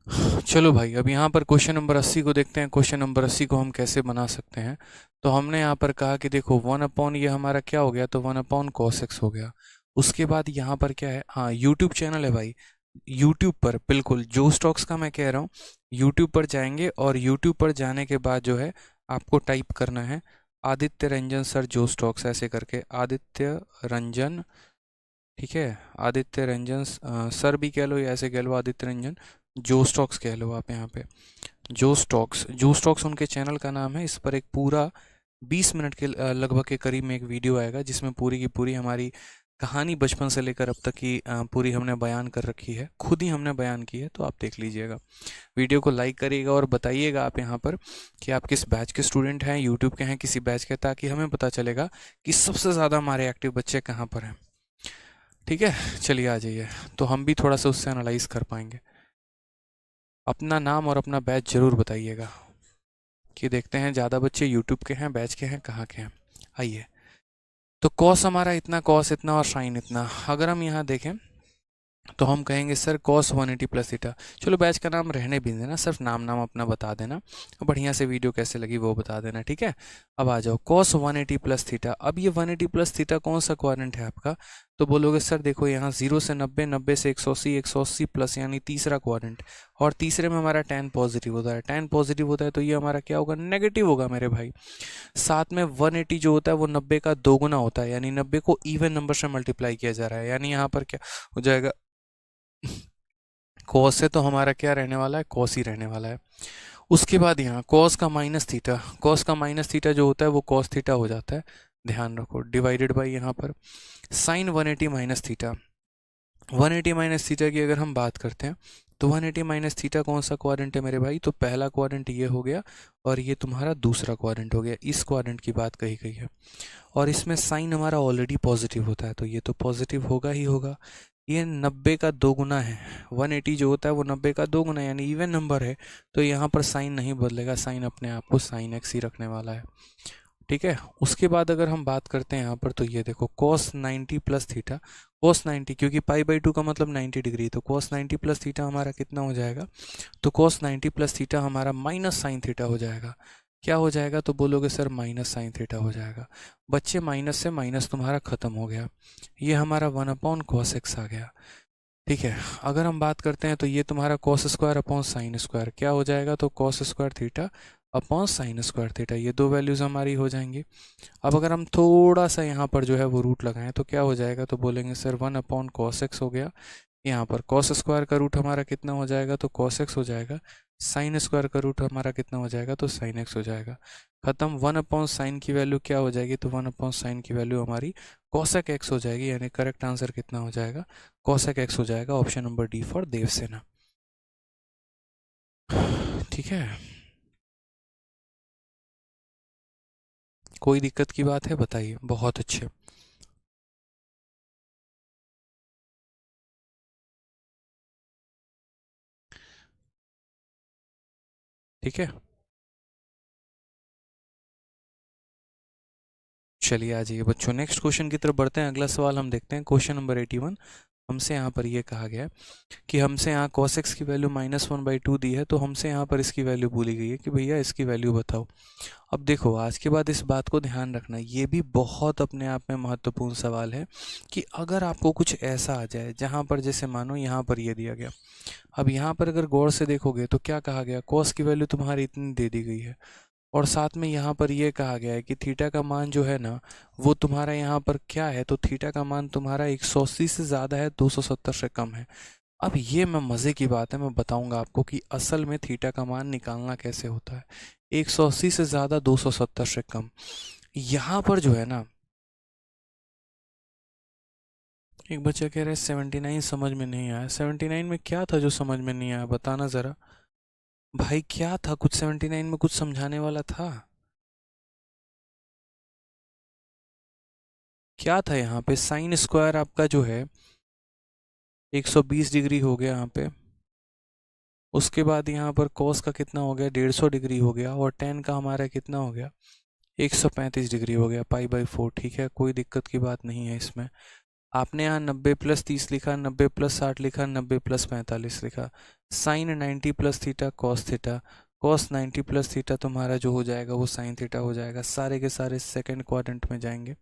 चलो भाई, अब यहाँ पर क्वेश्चन नंबर 80 को देखते हैं। क्वेश्चन नंबर 80 को हम कैसे बना सकते हैं। तो हमने यहाँ पर कहा कि देखो 1 अपॉन ये हमारा क्या हो गया, तो 1 अपॉन cos x हो गया। उसके बाद यहाँ पर क्या है, हाँ यूट्यूब चैनल है भाई। यूट्यूब पर बिल्कुल जो स्टॉक्स का मैं कह रहा हूँ, यूट्यूब पर जाएंगे और यूट्यूब पर जाने के बाद जो है आपको टाइप करना है आदित्य रंजन सर जो स्टॉक्स, ऐसे करके आदित्य रंजन, ठीक है। आदित्य रंजन सर भी कह लो या ऐसे कह लो आदित्य रंजन जो स्टॉक्स कह लो आप यहाँ पे। जो स्टॉक्स उनके चैनल का नाम है। इस पर एक पूरा 20 मिनट के लगभग के करीब में एक वीडियो आएगा जिसमें पूरी की पूरी हमारी कहानी बचपन से लेकर अब तक की पूरी हमने बयान कर रखी है, खुद ही हमने बयान की है। तो आप देख लीजिएगा, वीडियो को लाइक करिएगा और बताइएगा आप यहाँ पर कि आप किस बैच के स्टूडेंट हैं, यूट्यूब के हैं, किसी बैच के, ताकि हमें पता चलेगा कि सबसे ज़्यादा हमारे एक्टिव बच्चे कहाँ पर हैं। ठीक है, चलिए आ जाइए, तो हम भी थोड़ा सा उससे एनालाइज कर पाएंगे। अपना नाम और अपना बैच ज़रूर बताइएगा कि देखते हैं ज़्यादा बच्चे यूट्यूब के हैं, बैच के हैं, कहाँ के हैं। आइए, तो कॉस हमारा इतना, कॉस इतना और साइन इतना। अगर हम यहाँ देखें तो हम कहेंगे सर कॉस 180 प्लस थीटा। चलो बैच का नाम रहने भी देना, सिर्फ नाम नाम अपना बता देना, बढ़िया से वीडियो कैसे लगी वो बता देना, ठीक है। अब आ जाओ कॉस 180 प्लस थीटा। अब ये 180 प्लस थीटा कौन सा क्वाड्रेंट है आपका, तो बोलोगे सर देखो यहाँ 0 से 90, 90 से 180, 180 प्लस यानी तीसरा क्वाड्रेंट, और तीसरे में हमारा tan पॉजिटिव होता है। tan पॉजिटिव होता है तो ये हमारा क्या होगा, नेगेटिव होगा मेरे भाई। साथ में 180 जो होता है वो 90 का दोगुना होता है, यानी 90 को इवन नंबर से मल्टीप्लाई किया जा रहा है, यानी यहाँ पर क्या हो जाएगा, कॉस से तो हमारा क्या रहने वाला है, कॉस ही रहने वाला है। उसके बाद यहाँ कॉस का माइनस थीटा, कॉस का माइनस थीटा जो होता है वो कॉस थीटा हो जाता है, ध्यान रखो, डिवाइडेड बाई यहाँ पर sine 180 minus theta. 180 minus theta की अगर हम बात करते हैं तो 180 माइनस थीटा कौन सा क्वाड्रेंट है मेरे भाई, तो पहला क्वाड्रेंट ये हो गया और ये तुम्हारा दूसरा क्वाड्रेंट हो गया, इस क्वाड्रेंट की बात कही गई है। और इसमें साइन हमारा ऑलरेडी पॉजिटिव होता है तो ये तो पॉजिटिव होगा ही होगा। ये 90 का दोगुना है, 180 जो होता है वो 90 का दोगुना यानी इवन नंबर है, तो यहाँ पर साइन नहीं बदलेगा, साइन अपने आप को साइन एक्स ही रखने वाला है, ठीक है। उसके बाद अगर हम बात करते हैं यहाँ पर तो ये देखो cos 90 प्लस थीटा, cos 90 क्योंकि पाई बाई 2 का मतलब 90 डिग्री, तो cos 90 प्लस थीटा हमारा कितना हो जाएगा, तो cos 90 प्लस थीटा हमारा माइनस साइन थीटा हो जाएगा। क्या हो जाएगा, तो बोलोगे सर माइनस साइन थीटा हो जाएगा। बच्चे माइनस से माइनस तुम्हारा खत्म हो गया, ये हमारा 1/cos x आ गया, ठीक है। अगर हम बात करते हैं तो ये तुम्हारा cos square upon sine square क्या हो जाएगा, तो cos square theta upon sine square theta, ये दो वैल्यूज हमारी हो जाएंगी। अब अगर हम थोड़ा सा यहाँ पर जो है वो रूट लगाएं तो क्या हो जाएगा, तो बोलेंगे सर 1/cos x हो गया। यहाँ पर cos स्क्वायर का रूट हमारा कितना हो जाएगा, तो cos x हो जाएगा। साइन स्क्वायर का रूट हमारा कितना हो जाएगा, तो साइन x हो जाएगा। खत्म। 1/sin की वैल्यू क्या हो जाएगी, तो 1/sin की वैल्यू हमारी cosec x हो जाएगी, यानी करेक्ट आंसर कितना हो जाएगा, cosec x हो जाएगा। Option number D for Devsena, ठीक है। कोई दिक्कत की बात है बताइए, बहुत अच्छे। ठीक है, चलिए आ जाइए बच्चों, नेक्स्ट क्वेश्चन की तरफ बढ़ते हैं। अगला सवाल हम देखते हैं, क्वेश्चन नंबर 81। हमसे यहाँ पर ये कहा गया है कि हमसे यहाँ cos x की वैल्यू -1/2 दी है, तो हमसे यहाँ पर इसकी वैल्यू बोली गई है कि भैया इसकी वैल्यू बताओ। अब देखो आज के बाद इस बात को ध्यान रखना, ये भी बहुत अपने आप में महत्वपूर्ण सवाल है कि अगर आपको कुछ ऐसा आ जाए जहाँ पर जैसे मानो यहाँ पर ये दिया गया, अब यहाँ पर अगर गौर से देखोगे तो क्या कहा गया, cos की वैल्यू तुम्हारी इतनी दे दी गई है, और साथ में यहाँ पर ये कहा गया है कि थीटा का मान जो है ना वो तुम्हारा यहाँ पर क्या है, तो थीटा का मान तुम्हारा 180 से ज़्यादा है, 270 से कम है। अब ये मैं मज़े की बात है, मैं बताऊंगा आपको कि असल में थीटा का मान निकालना कैसे होता है। 180 से ज़्यादा, 270 से कम, यहाँ पर जो है ना, एक बच्चा कह रहा है 79 समझ में नहीं आया। 79 में क्या था जो समझ में नहीं आया, बताना ज़रा भाई, क्या था, कुछ 79 में कुछ समझाने वाला था, क्या था यहाँ पे। साइन स्क्वायर आपका जो है 120 डिग्री हो गया यहाँ पे, उसके बाद यहाँ पर कॉस का कितना हो गया, 150 डिग्री हो गया, और टेन का हमारा कितना हो गया, 135 डिग्री हो गया, पाई बाई 4, ठीक है, कोई दिक्कत की बात नहीं है इसमें। आपने यहाँ 90+30 लिखा, 90+60 लिखा, 90+45 लिखा। साइन 90+थीटा कॉस थीटा, कॉस 90+थीटा तुम्हारा जो हो जाएगा वो साइन थीटा हो जाएगा, सारे के सारे सेकंड क्वाड्रेंट में जाएंगे।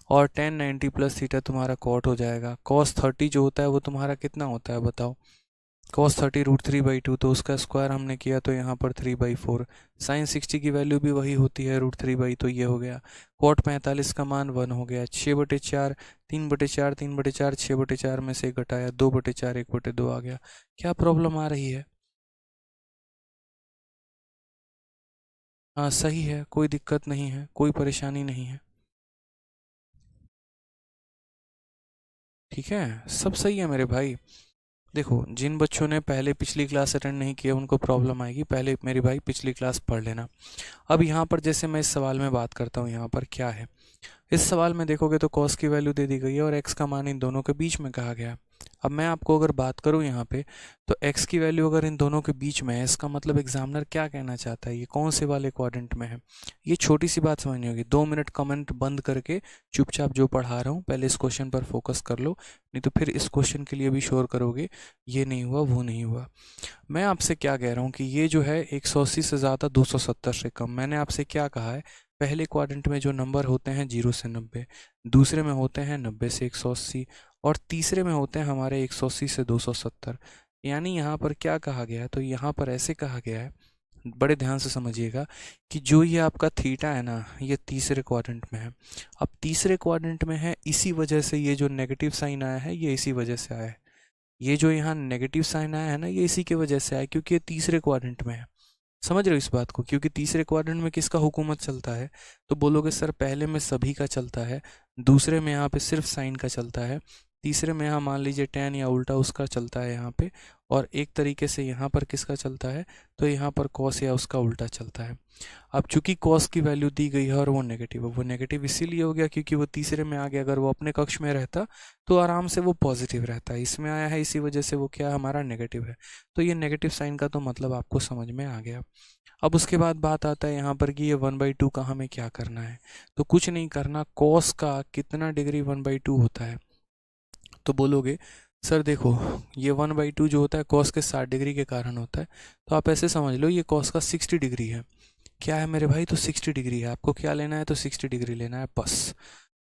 और टेन 90+थीटा तुम्हारा कॉट हो जाएगा। कॉस 30 जो होता है वो तुम्हारा कितना होता है बताओ? cos 30 √3/2, तो उसका स्क्वायर हमने किया तो यहाँ पर 3/4। साइन 60 की वैल्यू भी वही होती है √3/, तो ये हो गया। कॉट 45 का मान 1 हो गया। 6/4, 3/4, 3/4, 6/4 में से घटाया 2/4, 1/2 आ गया। क्या प्रॉब्लम आ रही है? हाँ सही है, कोई दिक्कत नहीं है, कोई परेशानी नहीं है। ठीक है, सब सही है मेरे भाई। देखो, जिन बच्चों ने पहले पिछली क्लास अटेंड नहीं किया उनको प्रॉब्लम आएगी, पहले मेरे भाई पिछली क्लास पढ़ लेना। अब यहाँ पर जैसे मैं इस सवाल में बात करता हूँ, यहाँ पर क्या है, इस सवाल में देखोगे तो कॉस की वैल्यू दे दी गई है और एक्स का मान इन दोनों के बीच में कहा गया है। अब मैं आपको अगर बात करूं यहाँ पे, तो एक्स की वैल्यू अगर इन दोनों के बीच में है, इसका मतलब एग्जामिनर क्या कहना चाहता है, ये कौन से वाले क्वाड्रेंट में है। ये छोटी सी बात समझनी होगी। 2 मिनट कमेंट बंद करके चुपचाप जो पढ़ा रहा हूँ पहले इस क्वेश्चन पर फोकस कर लो, नहीं तो फिर इस क्वेश्चन के लिए भी शोर करोगे ये नहीं हुआ वो नहीं हुआ। मैं आपसे क्या कह रहा हूँ कि ये जो है 180 से ज़्यादा 270 से कम। मैंने आपसे क्या कहा है, पहले क्वाड्रेंट में जो नंबर होते हैं 0 से 90, दूसरे में होते हैं 90 से 180, और तीसरे में होते हैं हमारे 180 से 270। यानी यहाँ पर क्या कहा गया है, तो यहाँ पर ऐसे कहा गया है, बड़े ध्यान से समझिएगा, कि जो ये आपका थीटा है ना, ये तीसरे क्वाड्रेंट में है। अब तीसरे क्वाड्रेंट में है, इसी वजह से ये जो नेगेटिव साइन आया है ये इसी वजह से आया है। ये जो यहाँ नेगेटिव साइन आया है ना, ये इसी की वजह से आया, क्योंकि ये तीसरे क्वाड्रेंट में है। समझ रहे हो इस बात को? क्योंकि तीसरे क्वाड्रेंट में किसका हुकूमत चलता है, तो बोलोगे सर पहले में सभी का चलता है, दूसरे में यहाँ पे सिर्फ साइन का चलता है, तीसरे में यहाँ मान लीजिए टेन या उल्टा उसका चलता है यहाँ पे, और एक तरीके से यहाँ पर किसका चलता है, तो यहाँ पर कॉस या उसका उल्टा चलता है। अब चूंकि कॉस की वैल्यू दी गई है और वो नेगेटिव है, वो नेगेटिव इसीलिए हो गया क्योंकि वो तीसरे में आ गया। अगर वो अपने कक्ष में रहता तो आराम से वो पॉजिटिव रहता है, इसमें आया है इसी वजह से वो क्या हमारा नेगेटिव है। तो ये नेगेटिव साइन का तो मतलब आपको समझ में आ गया। अब उसके बाद बात आता है यहाँ पर कि ये 1/2 का हमें क्या करना है। तो कुछ नहीं करना, कॉस का कितना डिग्री 1/2 होता है, तो बोलोगे सर देखो ये 1/2 जो होता है कॉस के 60 डिग्री के कारण होता है। तो आप ऐसे समझ लो ये कॉस का 60 डिग्री है। क्या है मेरे भाई, तो 60 डिग्री है। आपको क्या लेना है, तो 60 डिग्री लेना है बस।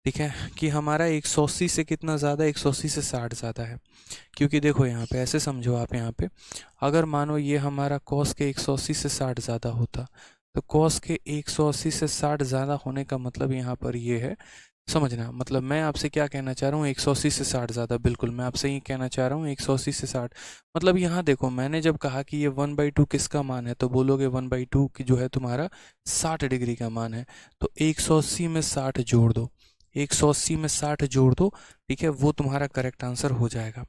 ठीक है, कि हमारा 180 से कितना ज़्यादा, 180 से 60 ज़्यादा है। क्योंकि देखो यहाँ पे ऐसे समझो आप, यहाँ पे अगर मानो ये हमारा कॉस के 180 से 60 ज़्यादा होता, तो कॉस के 180 से 60 ज़्यादा होने का मतलब यहाँ पर ये है, समझना, मतलब मैं आपसे क्या कहना चाह रहा हूँ, 180 से 60 ज़्यादा, बिल्कुल मैं आपसे ये कहना चाह रहा हूँ 180 से 60। मतलब यहाँ देखो, मैंने जब कहा कि ये 1/2 किसका मान है, तो बोलोगे 1/2 की जो है तुम्हारा 60 डिग्री का मान है। तो 180 में 60 जोड़ दो, 180 में 60 जोड़ दो, ठीक है, वो तुम्हारा करेक्ट आंसर हो जाएगा।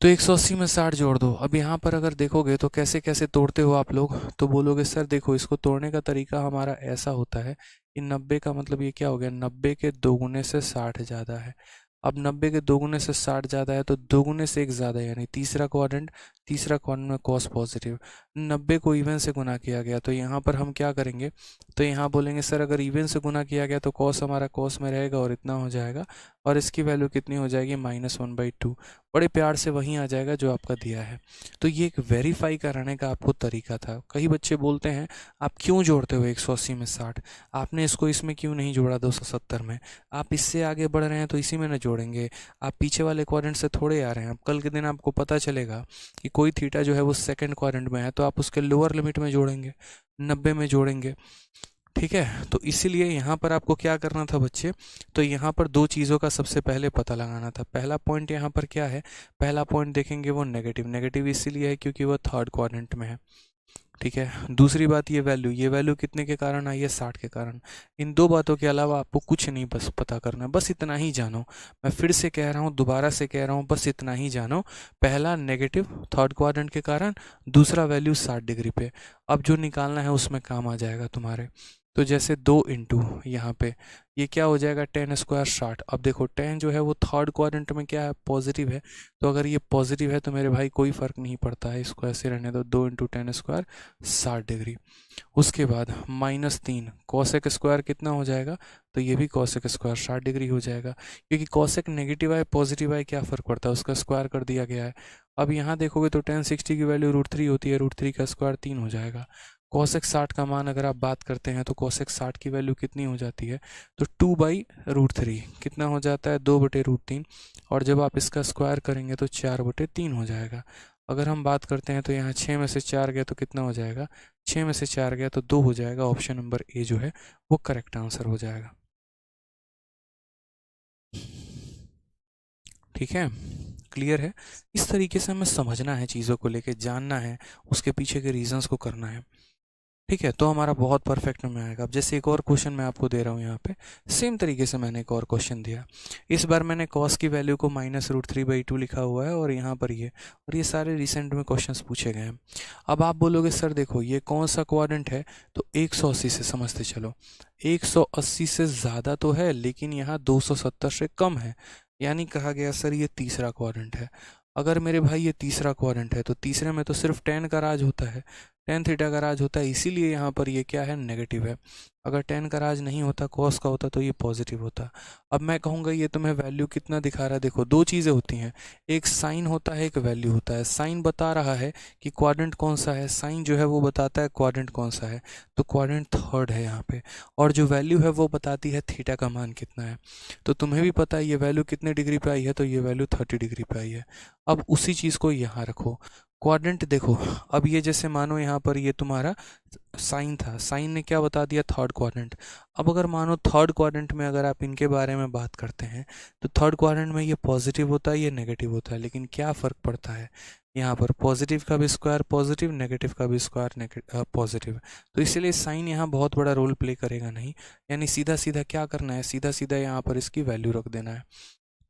तो 180 में 60 जोड़ दो। अब यहाँ पर अगर देखोगे तो कैसे कैसे तोड़ते हो आप लोग, तो बोलोगे सर देखो इसको तोड़ने का तरीका हमारा ऐसा होता है कि 90 का मतलब ये क्या हो गया, 90 के दोगुने से 60 ज़्यादा है। अब 90 के दोगुने से 60 ज़्यादा है तो दोगुने से एक ज़्यादा है, यानी तीसरा क्वाड्रेंट, तीसरा क्वाड्रेंट में कॉस पॉजिटिव। 90 को इवन से गुना किया गया, तो यहाँ पर हम क्या करेंगे, तो यहाँ बोलेंगे सर अगर इवन से गुना किया गया तो कॉस हमारा कॉस में रहेगा और इतना हो जाएगा, और इसकी वैल्यू कितनी हो जाएगी, -1/2। बड़े प्यार से वहीं आ जाएगा जो आपका दिया है। तो ये एक वेरीफाई कराने का आपको तरीका था। कई बच्चे बोलते हैं आप क्यों जोड़ते हो 180 में 60, आपने इसको इसमें क्यों नहीं जोड़ा 270 में, आप इससे आगे बढ़ रहे हैं तो इसी में न जोड़ेंगे, आप पीछे वाले क्वाड्रेंट से थोड़े आ रहे हैं। अब कल के दिन आपको पता चलेगा कि कोई थीटा जो है वो सेकंड क्वाड्रेंट में है, तो आप उसके लोअर लिमिट में जोड़ेंगे, 90 में जोड़ेंगे। ठीक है, तो इसीलिए यहाँ पर आपको क्या करना था बच्चे, तो यहाँ पर दो चीज़ों का सबसे पहले पता लगाना था। पहला पॉइंट यहाँ पर क्या है, पहला पॉइंट देखेंगे वो नेगेटिव, नेगेटिव इसीलिए है क्योंकि वो थर्ड क्वाड्रेंट में है। ठीक है, दूसरी बात ये वैल्यू कितने के कारण आई है, 60 के कारण। इन दो बातों के अलावा आपको कुछ नहीं बस पता करना है, बस इतना ही जानो। मैं फिर से कह रहा हूँ, दोबारा से कह रहा हूँ, बस इतना ही जानो। पहला नेगेटिव थर्ड क्वाड्रेंट के कारण, दूसरा वैल्यू 60 डिग्री पे। अब जो निकालना है उसमें काम आ जाएगा तुम्हारे। तो जैसे 2 इंटू यहाँ पे ये क्या हो जाएगा 10 स्क्वायर 60। अब देखो 10 जो है वो थर्ड क्वाड्रेंट में क्या है पॉजिटिव है, तो अगर ये पॉजिटिव है तो मेरे भाई कोई फ़र्क नहीं पड़ता है, इसको ऐसे रहने दो। 2 इंटू 10 स्क्वायर 60 डिग्री। उसके बाद -3 कॉसेक स्क्वायर कितना हो जाएगा, तो ये भी कॉसेक स्क्वायर 60 डिग्री हो जाएगा, क्योंकि कॉसेक नेगेटिव आए पॉजिटिव आए क्या फ़र्क पड़ता है, उसका स्क्वायर कर दिया गया है। अब यहाँ देखोगे तो tan 60 की वैल्यू √3 होती है, √3 का स्क्वायर 3 हो जाएगा। कॉसेक 60 का मान अगर आप बात करते हैं तो कॉसेक 60 की वैल्यू कितनी हो जाती है, तो 2/√3 कितना हो जाता है 2/√3, और जब आप इसका स्क्वायर करेंगे तो 4/3 हो जाएगा। अगर हम बात करते हैं तो यहाँ 6 में से 4 गया तो कितना हो जाएगा, 6 में से 4 गया तो 2 हो जाएगा। ऑप्शन नंबर ए जो है वो करेक्ट आंसर हो जाएगा। ठीक है, क्लियर है। इस तरीके से हमें समझना है, चीज़ों को लेके जानना है, उसके पीछे के रीजंस को करना है। ठीक है, तो हमारा बहुत परफेक्ट में आएगा। अब जैसे एक और क्वेश्चन मैं आपको दे रहा हूँ यहाँ पे, सेम तरीके से मैंने एक और क्वेश्चन दिया। इस बार मैंने कॉस की वैल्यू को -√3/2 लिखा हुआ है, और यहाँ पर ये, और ये सारे रिसेंट में क्वेश्चंस पूछे गए हैं। अब आप बोलोगे सर देखो ये कौन सा क्वाड्रेंट है, तो 180 से समझते चलो। 180 से ज़्यादा तो है, लेकिन यहाँ 270 से कम है, यानी कहा गया सर ये तीसरा क्वाड्रेंट है। अगर मेरे भाई ये तीसरा क्वाड्रेंट है तो तीसरे में तो सिर्फ tan का राज होता है, tan थीटा का राज होता है, इसीलिए यहाँ पर ये क्या है नेगेटिव है। अगर tan का राज नहीं होता, cos का होता, तो ये पॉजिटिव होता। अब मैं कहूँगा ये तुम्हें वैल्यू कितना दिखा रहा है, देखो दो चीज़ें होती हैं, एक साइन होता है, एक वैल्यू होता है। साइन बता रहा है कि क्वाड्रेंट कौन सा है, साइन जो है वो बताता है क्वाड्रेंट कौन सा है, तो क्वाड्रेंट थर्ड है यहाँ पे। और जो वैल्यू है वो बताती है थीटा का मान कितना है। तो तुम्हें भी पता है ये वैल्यू कितने डिग्री पे आई है, तो ये वैल्यू 30 डिग्री पे आई है। अब उसी चीज़ को यहाँ रखो, क्वाड्रेंट देखो। अब ये जैसे मानो यहाँ पर ये तुम्हारा साइन था, साइन ने क्या बता दिया थर्ड क्वाड्रेंट। अब अगर मानो थर्ड क्वाड्रेंट में अगर आप इनके बारे में बात करते हैं, तो थर्ड क्वाड्रेंट में ये पॉजिटिव होता है, ये नेगेटिव होता है, लेकिन क्या फ़र्क पड़ता है, यहाँ पर पॉजिटिव का भी स्क्वायर पॉजिटिव, नेगेटिव का भी स्क्वायर पॉजिटिव। तो इसलिए साइन यहाँ बहुत बड़ा रोल प्ले करेगा नहीं, यानी सीधा सीधा क्या करना है, सीधा सीधा यहाँ पर इसकी वैल्यू रख देना है।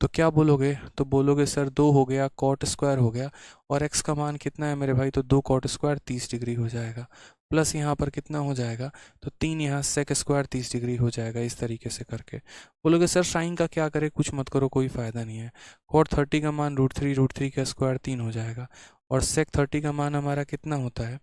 तो क्या बोलोगे, तो बोलोगे सर 2 हो गया कॉट स्क्वायर हो गया, और x का मान कितना है मेरे भाई, तो 2 कॉट स्क्वायर 30 डिग्री हो जाएगा, प्लस यहाँ पर कितना हो जाएगा, तो 3 यहाँ सेक स्क्वायर 30 डिग्री हो जाएगा। इस तरीके से करके बोलोगे सर साइन का क्या करे, कुछ मत करो, कोई फ़ायदा नहीं है। कॉट 30 का मान √3 का स्क्वायर 3 हो जाएगा, और सेक 30 का मान हमारा कितना होता है,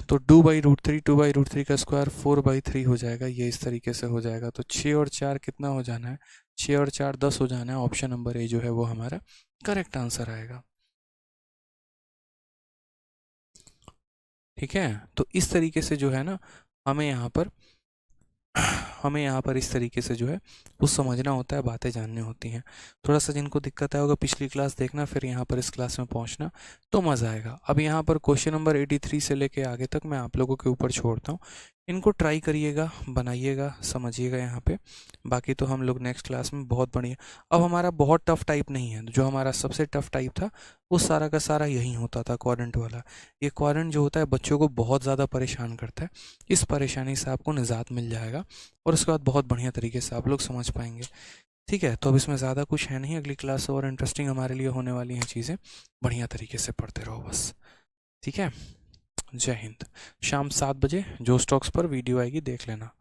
तो 2/√3 का स्क्वायर 4/3 हो जाएगा। ये इस तरीके से हो जाएगा। तो 6 और 4 कितना हो जाना है, 6 और 4 10 हो जाना है। ऑप्शन नंबर ए जो है वो हमारा करेक्ट आंसर आएगा। ठीक है, तो इस तरीके से जो है ना, हमें यहाँ पर इस तरीके से जो है वो समझना होता है, बातें जाननी होती हैं। थोड़ा सा जिनको दिक्कत आया होगा पिछली क्लास देखना, फिर यहाँ पर इस क्लास में पहुँचना, तो मज़ा आएगा। अब यहाँ पर क्वेश्चन नंबर 83 से लेके आगे तक मैं आप लोगों के ऊपर छोड़ता हूँ, इनको ट्राई करिएगा, बनाइएगा, समझिएगा यहाँ पे। बाकी तो हम लोग नेक्स्ट क्लास में बहुत बढ़िया। अब हमारा बहुत टफ टाइप नहीं है, जो हमारा सबसे टफ टाइप था वो सारा का सारा यही होता था, क्वाड्रेंट वाला। ये क्वाड्रेंट जो होता है बच्चों को बहुत ज़्यादा परेशान करता है, इस परेशानी से आपको निजात मिल जाएगा, और उसके बाद बहुत बढ़िया तरीके से आप लोग समझ पाएंगे। ठीक है, तो अब इसमें ज़्यादा कुछ है नहीं, अगली क्लास और इंटरेस्टिंग हमारे लिए होने वाली हैं चीज़ें, बढ़िया तरीके से पढ़ते रहो बस। ठीक है, जय हिंद। शाम 7 बजे जो स्टॉक्स पर वीडियो आएगी देख लेना।